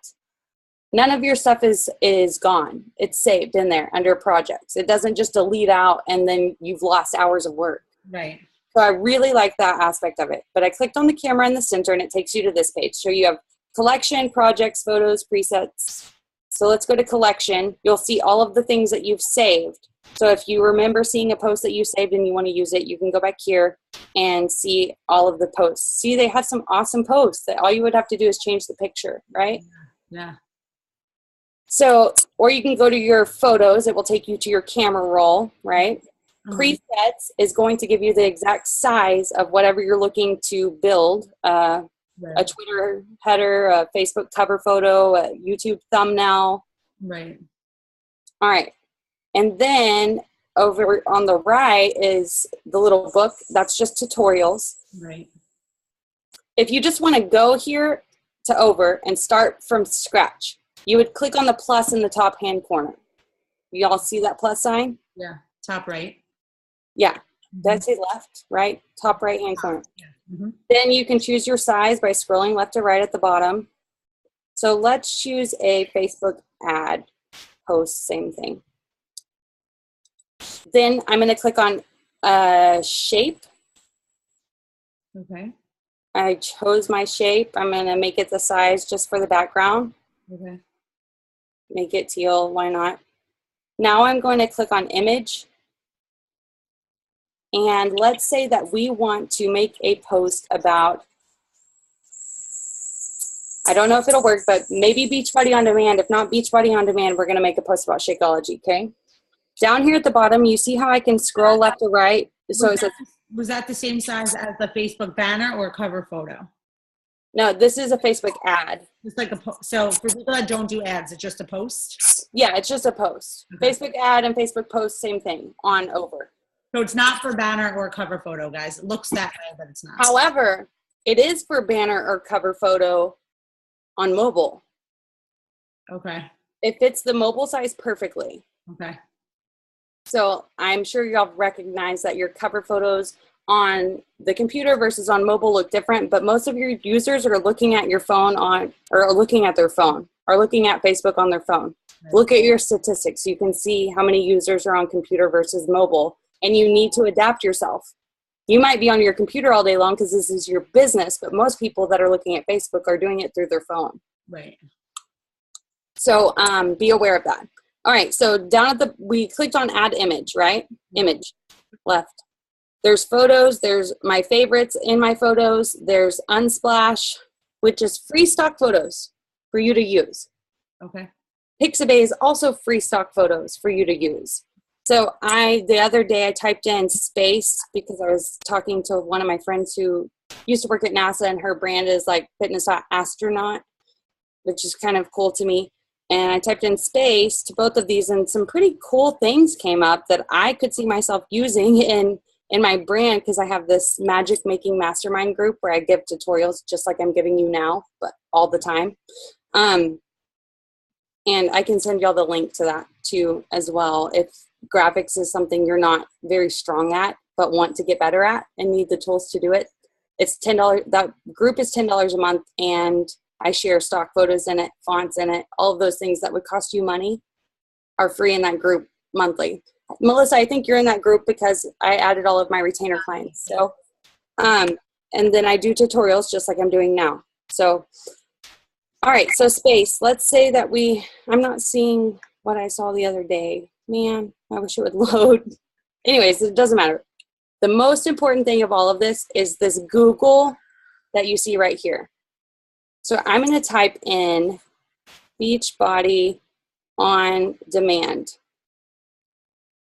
none of your stuff is gone. It's saved in there under projects. It doesn't just delete out and then you've lost hours of work. Right. So I really like that aspect of it. But I clicked on the camera in the center and it takes you to this page. So you have collection, projects, photos, presets. So let's go to collection. You'll see all of the things that you've saved. So if you remember seeing a post that you saved and you want to use it, you can go back here and see all of the posts. See, they have some awesome posts that all you would have to do is change the picture, right? Yeah. So, or you can go to your photos. It will take you to your camera roll, right? Mhm. Presets is going to give you the exact size of whatever you're looking to build. Right. A Twitter header, a Facebook cover photo, a YouTube thumbnail. Right. All right. And then over on the right is the little book. That's just tutorials. Right. If you just want to go here to over and start from scratch, you would click on the plus in the top hand corner. You all see that plus sign? Yeah. Top right. Yeah. Did I say left, right? Top right hand corner. Yeah. Mm-hmm. Then you can choose your size by scrolling left to right at the bottom. So let's choose a Facebook ad post, same thing. Then I'm going to click on shape. Okay. I chose my shape. I'm going to make it the size just for the background. Okay. Make it teal, why not? Now I'm going to click on image. And let's say that we want to make a post about, I don't know if it'll work, but maybe Beachbody On Demand. If not Beachbody On Demand, we're going to make a post about Shakeology, okay? Down here at the bottom, you see how I can scroll left to right? So it says, Was that the same size as the Facebook banner or cover photo? no, this is a Facebook ad. It's like so for people that don't do ads, it's just a post. Yeah, it's just a post. Okay. Facebook ad and Facebook post, same thing, on over. So it's not for banner or cover photo, guys. It looks that way, but it's not. However, it is for banner or cover photo on mobile. Okay. It fits the mobile size perfectly. Okay. So I'm sure y'all recognize that your cover photos on the computer versus on mobile look different, but most of your users are looking at your phone or looking at their phone, or looking at Facebook on their phone. Right. Look at your statistics. You can see how many users are on computer versus mobile, and you need to adapt yourself. You might be on your computer all day long because this is your business, but most people that are looking at Facebook are doing it through their phone. Right. So be aware of that. All right, so down at we clicked on add image, right? Image, left. There's photos, there's my favorites in my photos, there's Unsplash, which is free stock photos for you to use. Okay. Pixabay is also free stock photos for you to use. So the other day I typed in space because I was talking to one of my friends who used to work at NASA, and her brand is like Fitness Astronaut, which is kind of cool to me. And I typed in space to both of these, and some pretty cool things came up that I could see myself using in my brand, because I have this magic making mastermind group where I give tutorials just like I'm giving you now, but all the time. And I can send y'all the link to that too as well. If graphics is something you're not very strong at, but want to get better at and need the tools to do it, it's $10. That group is $10 a month, and I share stock photos in it, fonts in it, all of those things that would cost you money are free in that group monthly. Melissa, I think you're in that group because I added all of my retainer clients. So, and then I do tutorials just like I'm doing now. So, all right, so space. Let's say that I'm not seeing what I saw the other day. Man, I wish it would load. Anyways, it doesn't matter. The most important thing of all of this is this Google that you see right here. So I'm going to type in Beachbody On Demand.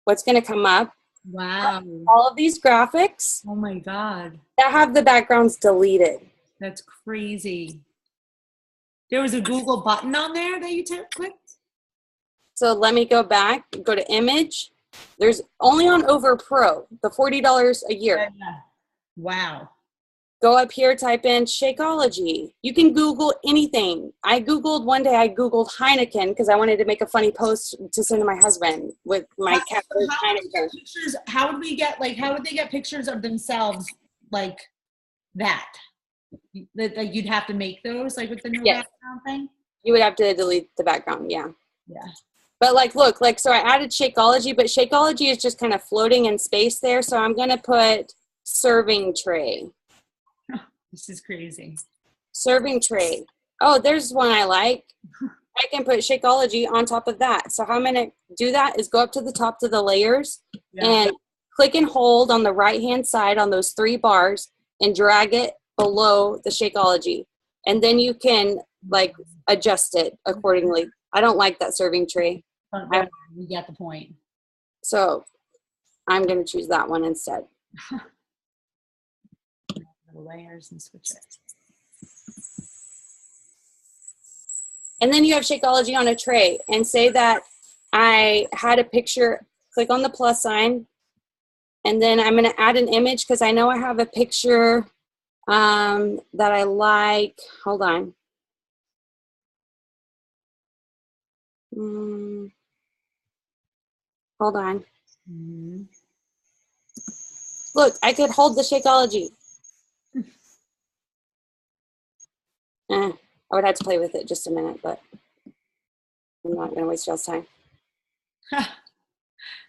What's going to come up? Wow. All of these graphics Oh my God. that have the backgrounds deleted. That's crazy. There was a Google button on there that you clicked? So let me go back, go to image. There's only on Over Pro, the $40 a year. Yeah. Wow. Go up here, type in Shakeology. You can Google anything. One day I Googled Heineken because I wanted to make a funny post to send to my husband with my cat. How would they get pictures of themselves like that? Like you'd have to make those like with the no background thing? You would have to delete the background, yeah. Yeah. But look, so I added Shakeology, but Shakeology is just kind of floating in space there. So I'm going to put serving tray. This is crazy. Serving tray. Oh, there's one I like. I can put Shakeology on top of that. So how I'm going to do that is go up to the top to the layers and click and hold on the right-hand side on those 3 bars and drag it below the Shakeology. And then you can like adjust it accordingly. I don't like that serving tray. We get the point. So I'm going to choose that one instead. The layers and switch it. And then you have Shakeology on a tray, and say that I had a picture, click on the plus sign, and then I'm going to add an image because I know I have a picture that I like. Hold on. Hold on. Mm-hmm. Look, I could hold the Shakeology. I would have to play with it just a minute, but I'm not going to waste y'all's time.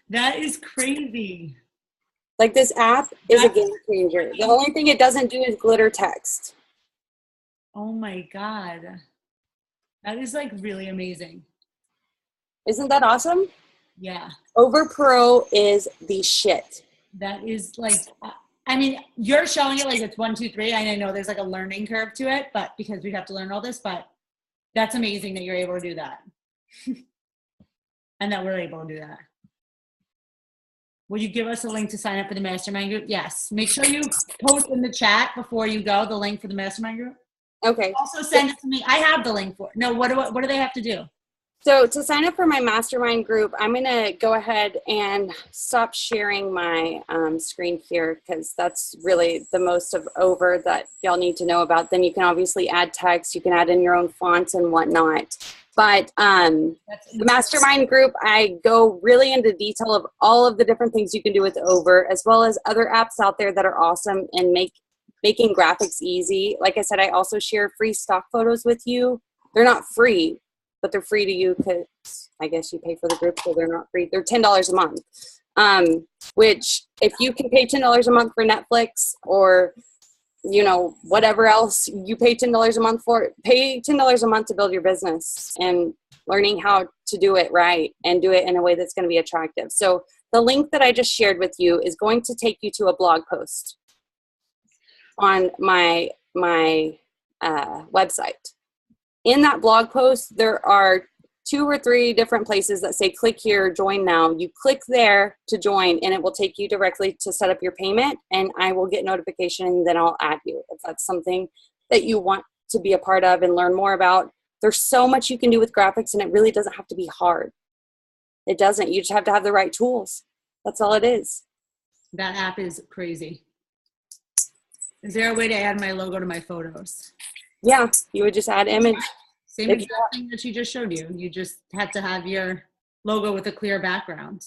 That is crazy. Like, this app is a game changer. The only thing it doesn't do is glitter text. Oh my God. That is like really amazing. Isn't that awesome? Yeah. Overpro is the shit. That is like, I mean, you're showing it like it's 1, 2, 3. And I know there's like a learning curve to it, but because we'd have to learn all this, but that's amazing that you're able to do that. And that we're able to do that. Will you give us a link to sign up for the mastermind group? Yes. Make sure you post in the chat before you go the link for the mastermind group. Okay. Also send it to me. I have the link for it. No, what do they have to do? So to sign up for my mastermind group, I'm going to go ahead and stop sharing my screen here because that's really the most of over that y'all need to know about. Then you can obviously add text. You can add in your own fonts and whatnot. But the mastermind group, I go really into detail of all of the different things you can do with Over, as well as other apps out there that are awesome and making graphics easy. Like I said, I also share free stock photos with you. They're not free, but they're free to you because I guess you pay for the group, so they're not free. They're $10 a month, which if you can pay $10 a month for Netflix or, you know, whatever else you pay $10 a month for, pay $10 a month to build your business and learning how to do it right and do it in a way that's going to be attractive. So the link that I just shared with you is going to take you to a blog post on my website. In that blog post, there are 2 or 3 different places that say click here, join now. You click there to join and it will take you directly to set up your payment, and I will get notification and then I'll add you if that's something that you want to be a part of and learn more about. There's so much you can do with graphics and it really doesn't have to be hard. It doesn't. You just have to have the right tools. That's all it is. That app is crazy. Is there a way to add my logo to my photos? Yeah, you would just add image. Same exact thing that she just showed you. You just had to have your logo with a clear background.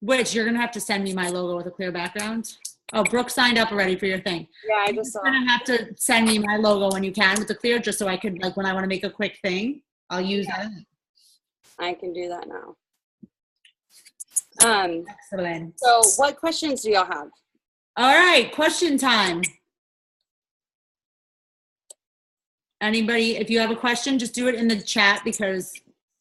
Which you're going to have to send me my logo with a clear background. Oh, Brooke signed up already for your thing. Yeah, I just saw. You're going to have to send me my logo when you can with the clear, just so I could, like, when I want to make a quick thing, I'll use that. I can do that now. Excellent. So what questions do y'all have? All right, question time. Anybody, if you have a question, just do it in the chat, because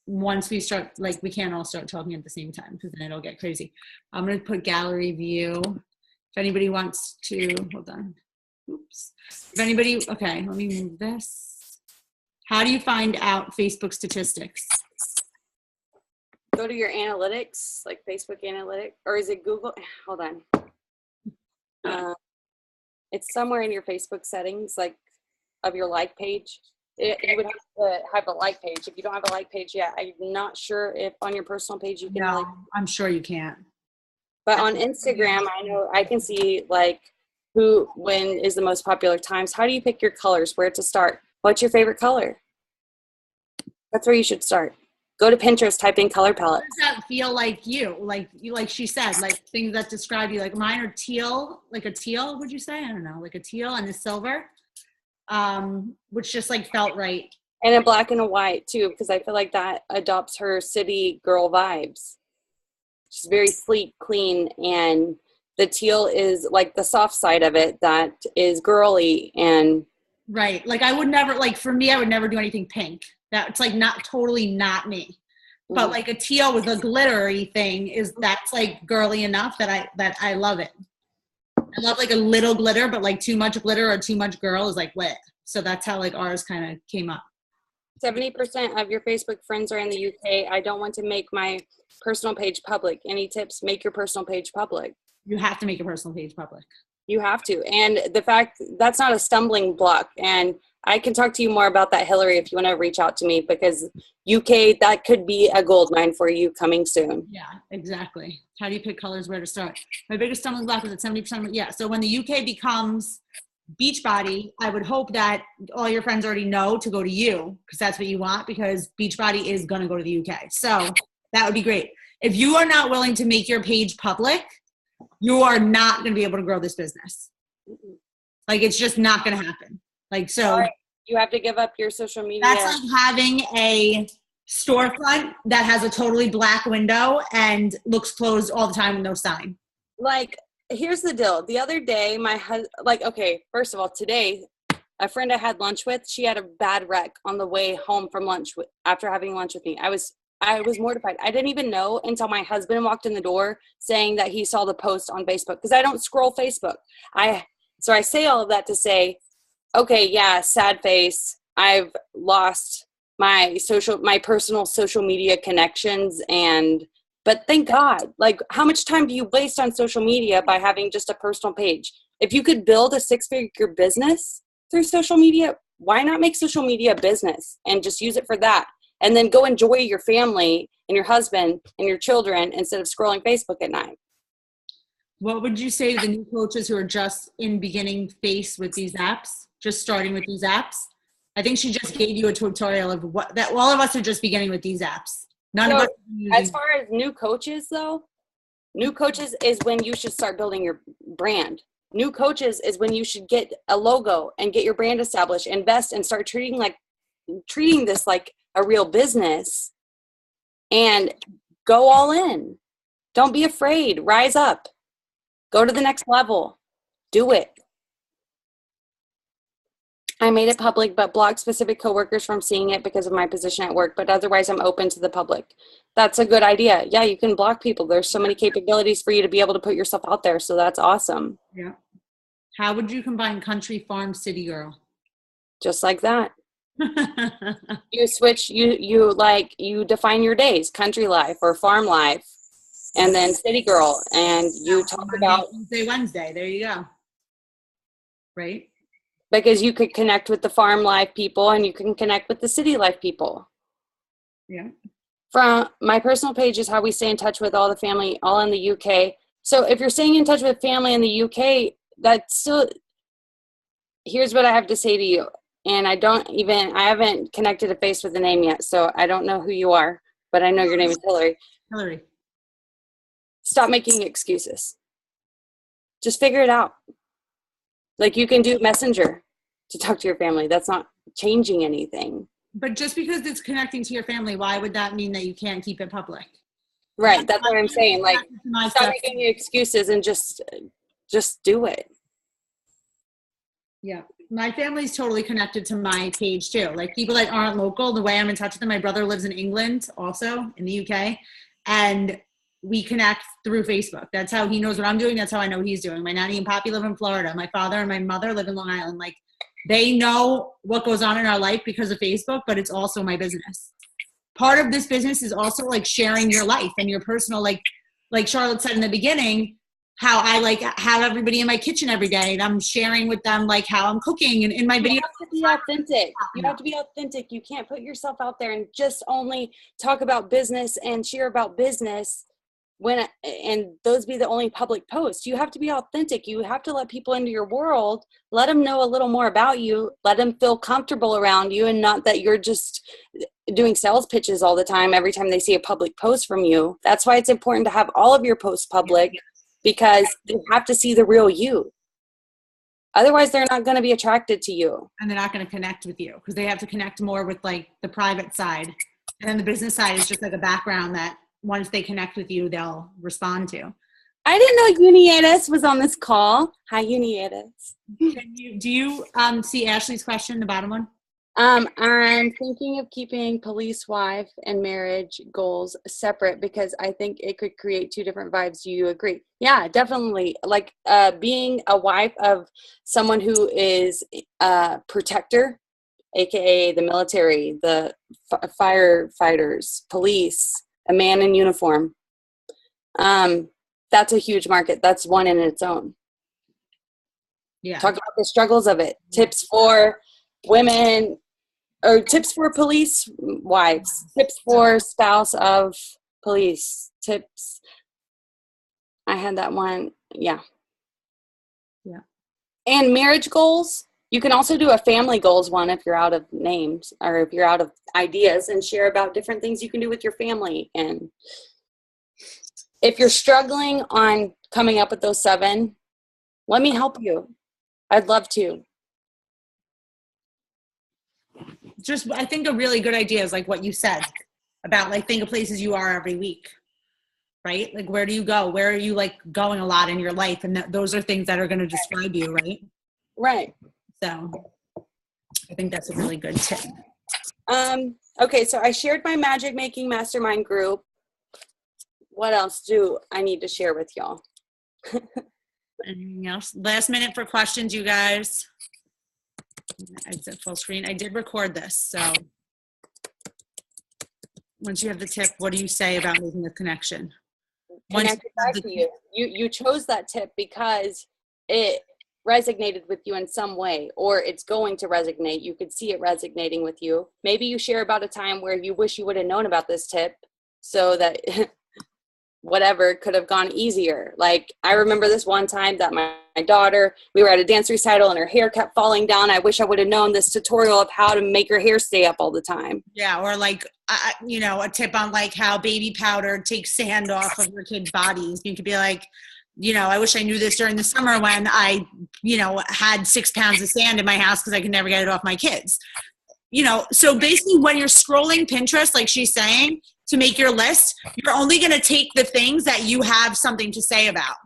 once we start, like, we can't all start talking at the same time because then it'll get crazy. I'm going to put gallery view. If anybody wants to, hold on. Oops. If anybody, okay, let me move this. How do you find out Facebook statistics? Go to your analytics, like Facebook Analytics, or is it Google? Hold on. It's somewhere in your Facebook settings, like of your like page. You would have to have a like page. If you don't have a like page yet, I'm not sure if on your personal page you can. No, like, I'm sure you can't. But on Instagram, I know I can see like when is the most popular times. How do you pick your colors? Where to start? What's your favorite color? That's where you should start. Go to Pinterest, type in color palette. How does that feel like you? Like she said, like things that describe you. Like mine are teal, like a teal, would you say? I don't know, like a teal and a silver, which just like felt right. And a black and a white too, because I feel like that adopts her city girl vibes. She's very sleek, clean, and the teal is like the soft side of it that is girly and Right. Like I would never, like for me, I would never do anything pink. That's like not totally not me. But like a teal with a glittery thing that's like girly enough that I love it. I love like a little glitter, but like too much glitter or too much girl is like lit. So that's how like ours kind of came up. 70% of your Facebook friends are in the UK. I don't want to make my personal page public. Any tips? Make your personal page public. You have to make your personal page public. You have to. And the fact that's not a stumbling block. And I can talk to you more about that, Hillary, if you want to reach out to me, because UK, that could be a gold mine for you coming soon. Yeah, exactly. How do you pick colors, where to start? My biggest stumbling block is at 70%. Yeah. So when the UK becomes Beachbody, I would hope that all your friends already know to go to you, because that's what you want, because Beachbody is going to go to the UK. So that would be great. If you are not willing to make your page public, you are not going to be able to grow this business. Like, it's just not going to happen. Like, so right. You have to give up your social media. That's like having a storefront that has a totally black window and looks closed all the time with no sign. Like, here's the deal. The other day, my husband, okay, first of all, today, a friend I had lunch with, she had a bad wreck on the way home from lunch after having lunch with me. I was mortified. I didn't even know until my husband walked in the door saying that he saw the post on Facebook, because I don't scroll Facebook. So I say all of that to say, okay, yeah, sad face. I've lost my personal social media connections, but thank God. Like, how much time do you waste on social media by having just a personal page? If you could build a 6-figure business through social media, why not make social media a business and just use it for that? And then go enjoy your family and your husband and your children instead of scrolling Facebook at night. What would you say to the new coaches who are just in beginning phase with these apps, just starting with these apps? I think she just gave you a tutorial of that all of us are just beginning with these apps. None of us. As far as new coaches, though, new coaches is when you should start building your brand. New coaches is when you should get a logo and get your brand established, invest, and start treating this like a real business, and go all in. Don't be afraid. Rise up. Go to the next level. Do it. I made it public, but blocked specific coworkers from seeing it because of my position at work, but otherwise I'm open to the public. That's a good idea. Yeah, you can block people. There's so many capabilities for you to be able to put yourself out there, so that's awesome. Yeah. How would you combine country, farm, city girl? Just like that. You switch, you define your days, country life or farm life, and then city girl, and you talk about Wednesday. There you go. Right? Because you could connect with the farm life people and you can connect with the city life people. Yeah. From my personal page is how we stay in touch with all the family, all in the UK. So if you're staying in touch with family in the UK, that's still, here's what I have to say to you. And I haven't connected a face with a name yet, so I don't know who you are, but I know your name is Hillary. Hillary. Stop making excuses. Just figure it out. Like, you can do Messenger to talk to your family. That's not changing anything. But just because it's connecting to your family, why would that mean that you can't keep it public? Right. That's what I'm saying. Like, stop making excuses and just do it. Yeah. My family's totally connected to my page too. Like, people that aren't local, the way I'm in touch with them, my brother lives in England also, in the UK, and we connect through Facebook. That's how he knows what I'm doing. That's how I know what he's doing. My nanny and papi live in Florida. My father and my mother live in Long Island. Like, they know what goes on in our life because of Facebook, but it's also my business. Part of this business is also like sharing your life and your personal, like Charlotte said in the beginning, how I have everybody in my kitchen every day and I'm sharing with them like how I'm cooking and in my video. You have to be authentic. You have to be authentic. You can't put yourself out there and just only talk about business and share about business and those be the only public posts. You have to be authentic. You have to let people into your world, let them know a little more about you, let them feel comfortable around you, and not that you're just doing sales pitches all the time every time they see a public post from you. That's why it's important to have all of your posts public, because they have to see the real you. Otherwise, they're not going to be attracted to you. And they're not going to connect with you because they have to connect more with like the private side. And then the business side is just like a background that once they connect with you, they'll respond to. I didn't know Uniedes was on this call. Hi, Uniedes. Do you see Ashley's question, the bottom one? I'm thinking of keeping police wife and marriage goals separate because I think it could create two different vibes. Do you agree? Yeah, definitely. Like being a wife of someone who is a protector, aka the military, the firefighters, police, a man in uniform. That's a huge market. That's one in its own. Yeah. Talk about the struggles of it. Tips for women, or tips for police wives, tips for spouse of police, tips. I had that one. Yeah. Yeah. And marriage goals. You can also do a family goals one if you're out of names or if you're out of ideas, and share about different things you can do with your family. And if you're struggling on coming up with those 7, let me help you. I'd love to. Just, I think a really good idea is like what you said about like think of places you are every week, right? Like where do you go? Where are you like going a lot in your life? And those are things that are going to describe you, right? Right. So I think that's a really good tip. Okay, so I shared my magic making mastermind group. What else do I need to share with y'all? Anything else? Last minute for questions, you guys. I said full screen. I did record this, so once you have the tip, what do you say about making the connection? Connected back to you. You chose that tip because it resonated with you in some way, or it's going to resonate. You could see it resonating with you. Maybe you share about a time where you wish you would have known about this tip so that whatever could have gone easier. Like I remember this one time that my daughter, we were at a dance recital and her hair kept falling down. I wish I would have known this tutorial of how to make her hair stay up all the time. Yeah, or like, you know, a tip on like how baby powder takes sand off of your kids' bodies. You could be like, you know, I wish I knew this during the summer when I, you know, had 6 pounds of sand in my house because I could never get it off my kids. You know, so basically when you're scrolling Pinterest, like she's saying, to make your list, you're only going to take the things that you have something to say about.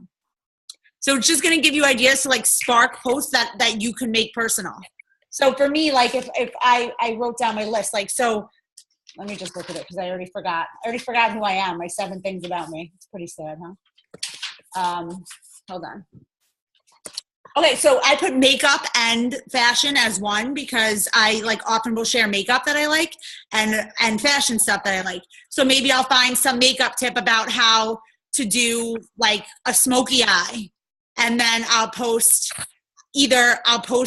So it's just going to give you ideas to like spark posts that you can make personal. So for me, like if I wrote down my list, like, so let me just look at it because I already forgot who I am, my 7 things about me. It's pretty sad, huh? Hold on. Okay, so I put makeup and fashion as one because I like often will share makeup that I like and fashion stuff that I like. So maybe I'll find some makeup tip about how to do like a smoky eye, and then I'll post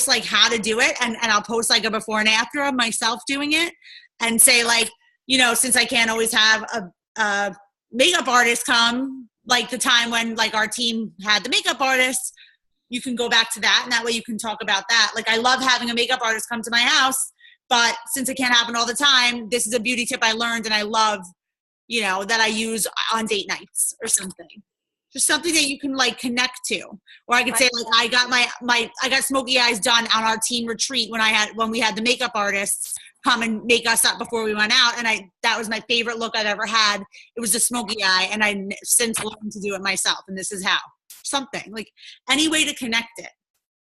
like how to do it and I'll post like a before and after of myself doing it and say like, you know, since I can't always have a makeup artist come like the time when like our team had the makeup artist, you can go back to that, and that way you can talk about that. Like I love having a makeup artist come to my house, but since it can't happen all the time, this is a beauty tip I learned and I love, you know, that I use on date nights or something. Just something that you can like connect to. Or I could say like I got smoky eyes done on our team retreat when we had the makeup artists come and make us up before we went out, and that was my favorite look I've ever had. It was a smoky eye, and I since learned to do it myself, and this is how. Something like any way to connect it.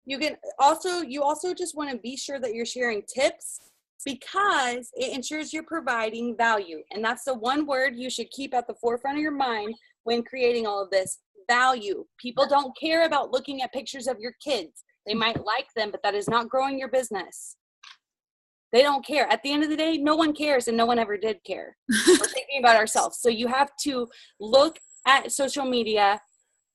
You also just want to be sure that you're sharing tips because it ensures you're providing value. And that's the one word you should keep at the forefront of your mind when creating all of this: value. People don't care about looking at pictures of your kids. They might like them, but that is not growing your business. They don't care. At the end of the day, no one cares, and no one ever did care. We're thinking about ourselves. So you have to look at social media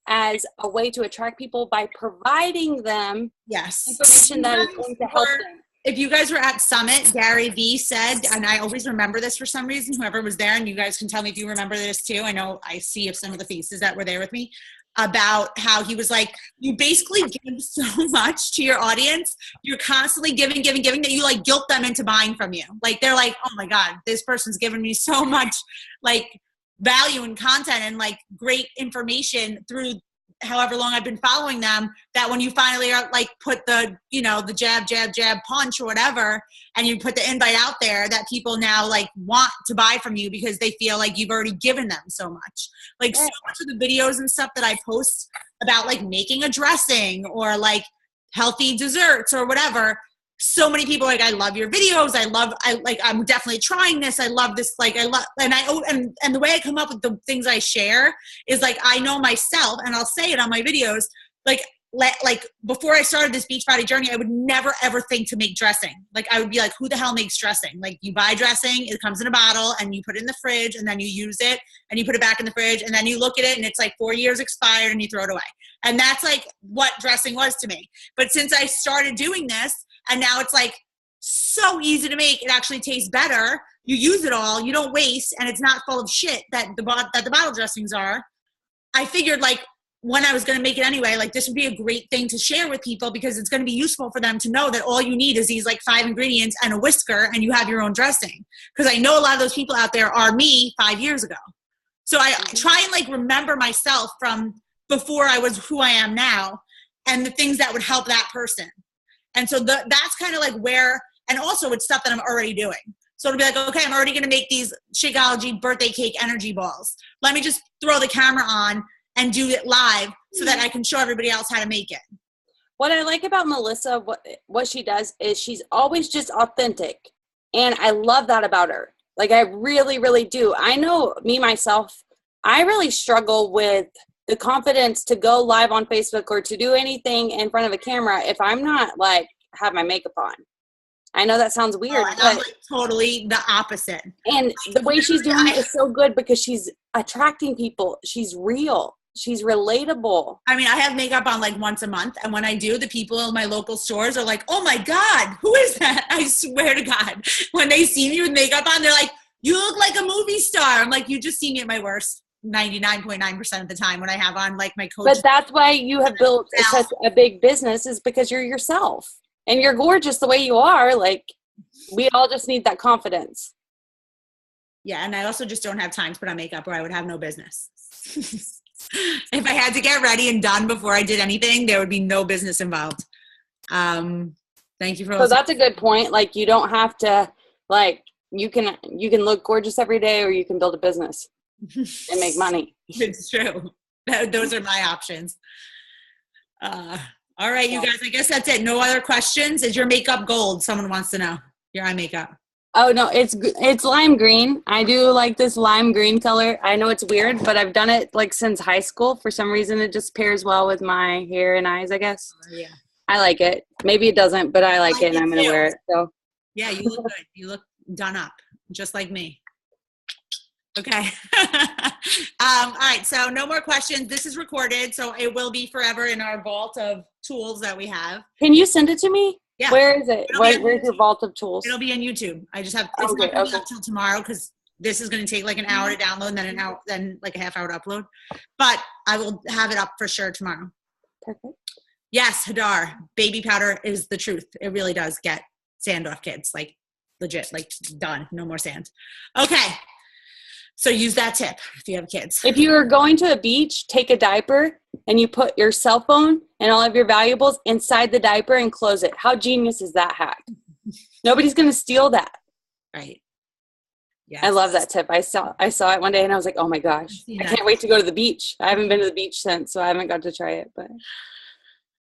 as a way to attract people by providing them information that is going to help them. If you guys were at Summit, Gary Vee said, and I always remember this for some reason, whoever was there, and you guys can tell me if you remember this too. I know I see some of the faces that were there with me, about how he was like, you basically give so much to your audience. You're constantly giving that you like guilt them into buying from you. Like they're like, oh my God, this person's giving me so much like value and content and like great information through however long I've been following them, that when you finally are like put the, you know, the jab, jab, jab, punch or whatever, and you put the invite out there, that people now like want to buy from you because they feel like you've already given them so much. Like so much of the videos and stuff that I post about like making a dressing or like healthy desserts or whatever, so many people like, I love your videos. I'm definitely trying this. I love this. Like and the way I come up with the things I share is like, I know myself, and I'll say it on my videos, like before I started this Beachbody journey, I would never ever think to make dressing. Like I would be like, who the hell makes dressing? Like you buy dressing, it comes in a bottle and you put it in the fridge and then you use it and you put it back in the fridge and then you look at it and it's like 4 years expired and you throw it away. And that's like what dressing was to me. But since I started doing this, and now it's like so easy to make, it actually tastes better. You use it all, you don't waste, and it's not full of shit that the bottle dressings are. I figured like when I was going to make it anyway, like this would be a great thing to share with people because it's going to be useful for them to know that all you need is these like 5 ingredients and a whisker and you have your own dressing. Because I know a lot of those people out there are me 5 years ago. So I try and like remember myself from before I was who I am now and the things that would help that person. And so that's kind of like where, and also it's stuff that I'm already doing. So it'll be like, okay, I'm already going to make these Shakeology birthday cake energy balls. Let me just throw the camera on and do it live so that I can show everybody else how to make it. What I like about Melissa, what she does is she's always just authentic. And I love that about her. Like I really, really do. I know me, myself, I really struggle with the confidence to go live on Facebook or to do anything in front of a camera if I'm not like have my makeup on. I know that sounds weird, but I'm like totally the opposite. And the way she's doing it is so good because she's attracting people. She's real. She's relatable. I mean, I have makeup on like once a month. And when I do, the people in my local stores are like, oh my God, who is that? I swear to God. When they see me with makeup on, they're like, you look like a movie star. I'm like, you just see me at my worst 99.9% of the time when I have on like my coach. But that's why you have built such a big business, is because you're yourself and you're gorgeous the way you are. Like we all just need that confidence. Yeah. And I also just don't have time to put on makeup or I would have no business. If I had to get ready and done before I did anything, there would be no business involved. Thank you for listening. So that's a good point. Like you don't have to, like, you can look gorgeous every day or you can build a business and make money. It's true. Those are my options. All right, you guys, I guess that's it. No other questions? Is your makeup gold? Someone wants to know. Your eye makeup. Oh, no, it's lime green. I do like this lime green color. I know it's weird, but I've done it like since high school. For some reason, it just pairs well with my hair and eyes, I guess. Yeah. I like it. Maybe it doesn't, but I like it and I'm going to wear it. So. Yeah, you look good. You look done up, just like me. Okay. All right. So no more questions. This is recorded, so it will be forever in our vault of tools that we have. Can you send it to me? Yeah. Where is it? Where's your vault of tools? It'll be on YouTube. I just have it's not going to be up till tomorrow because this is going to take like an hour to download and then an hour, then like a half hour to upload. But I will have it up for sure tomorrow. Perfect. Yes, Hadar, baby powder is the truth. It really does get sand off kids. Like legit, like done. No more sand. Okay. So use that tip if you have kids. If you are going to a beach, take a diaper and you put your cell phone and all of your valuables inside the diaper and close it. How genius is that hack? Nobody's going to steal that. Right. Yes. I love that tip. I saw it one day and I was like, oh my gosh, I can't wait to go to the beach. I haven't been to the beach since, so I haven't got to try it, but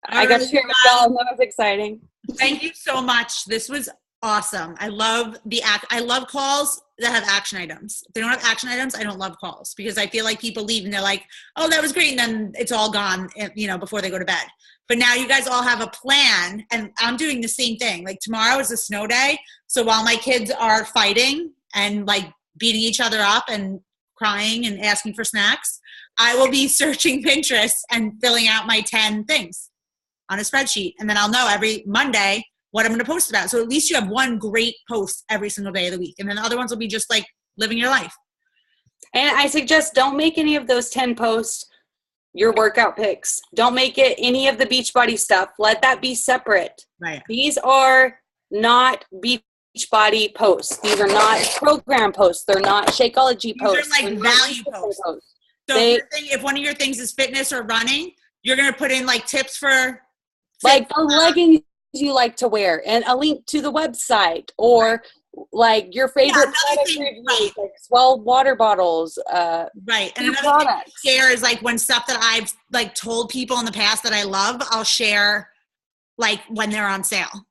I got to share with y'all and that was exciting. Thank you so much. This was awesome. I love calls that have action items. If they don't have action items, I don't love calls because I feel like people leave and they're like, oh, that was great. And then it's all gone, before they go to bed. But now you guys all have a plan and I'm doing the same thing. Like tomorrow is a snow day. So while my kids are fighting and like beating each other up and crying and asking for snacks, I will be searching Pinterest and filling out my 10 things on a spreadsheet. And then I'll know every Monday what I'm going to post about. So at least you have one great post every single day of the week. And then the other ones will be just like living your life. And I suggest don't make any of those 10 posts your workout pics. Don't make it any of the Beachbody stuff. Let that be separate. Right. These are not Beachbody posts. These are not program posts. They're not Shakeology posts. These are like value posts. So if one of your things is fitness or running, You're gonna put in like tips for Like the leggings you like to wear and a link to the website or like your favorite product reviews, right. like Swell water bottles, right. And new another thing products. I share is like when stuff that I've like told people in the past that I love, I'll share like when they're on sale.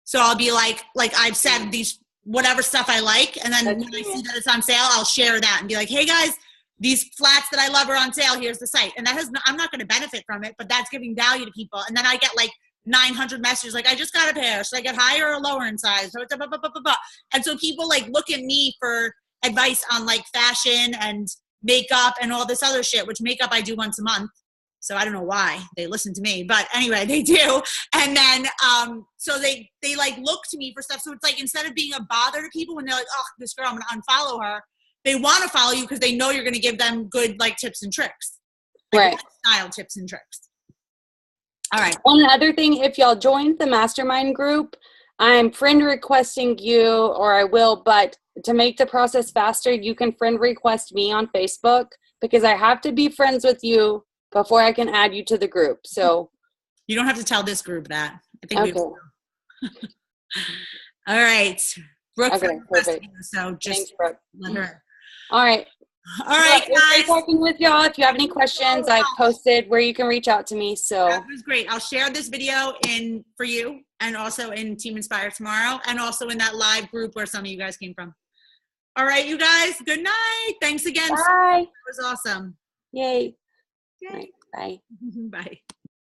So I'll be like I've said these whatever stuff I like, and then when I see that it's on sale, I'll share that and be like, hey guys, these flats that I love are on sale. Here's the site. And that has I'm not going to benefit from it, but that's giving value to people. And then I get like 900 messages like, I just got a pair. Should I get higher or lower in size? And so people like look at me for advice on like fashion and makeup and all this other shit, which makeup I do once a month. So I don't know why they listen to me, but anyway, they do. And then, so they like look to me for stuff. So it's like, instead of being a bother to people when they're like, oh, this girl, I'm going to unfollow her. They want to follow you because they know you're going to give them good like tips and tricks. Like, right. Style tips and tricks. All right. One other thing, if y'all joined the mastermind group, I'm friend requesting you, or I will, but to make the process faster, you can friend request me on Facebook because I have to be friends with you before I can add you to the group. So you don't have to tell this group that. I think okay. All right. Brooke, okay, perfect. So just thanks, Brooke. let her. All right. All right, It was great guys. talking with y'all. If you have any questions, I've posted where you can reach out to me. So that was great. I'll share this video in for you and also in Team Inspire tomorrow and also in that live group where some of you guys came from. All right, you guys. Good night. Thanks again. bye. That was awesome. Yay. Yay. All right, bye. Bye.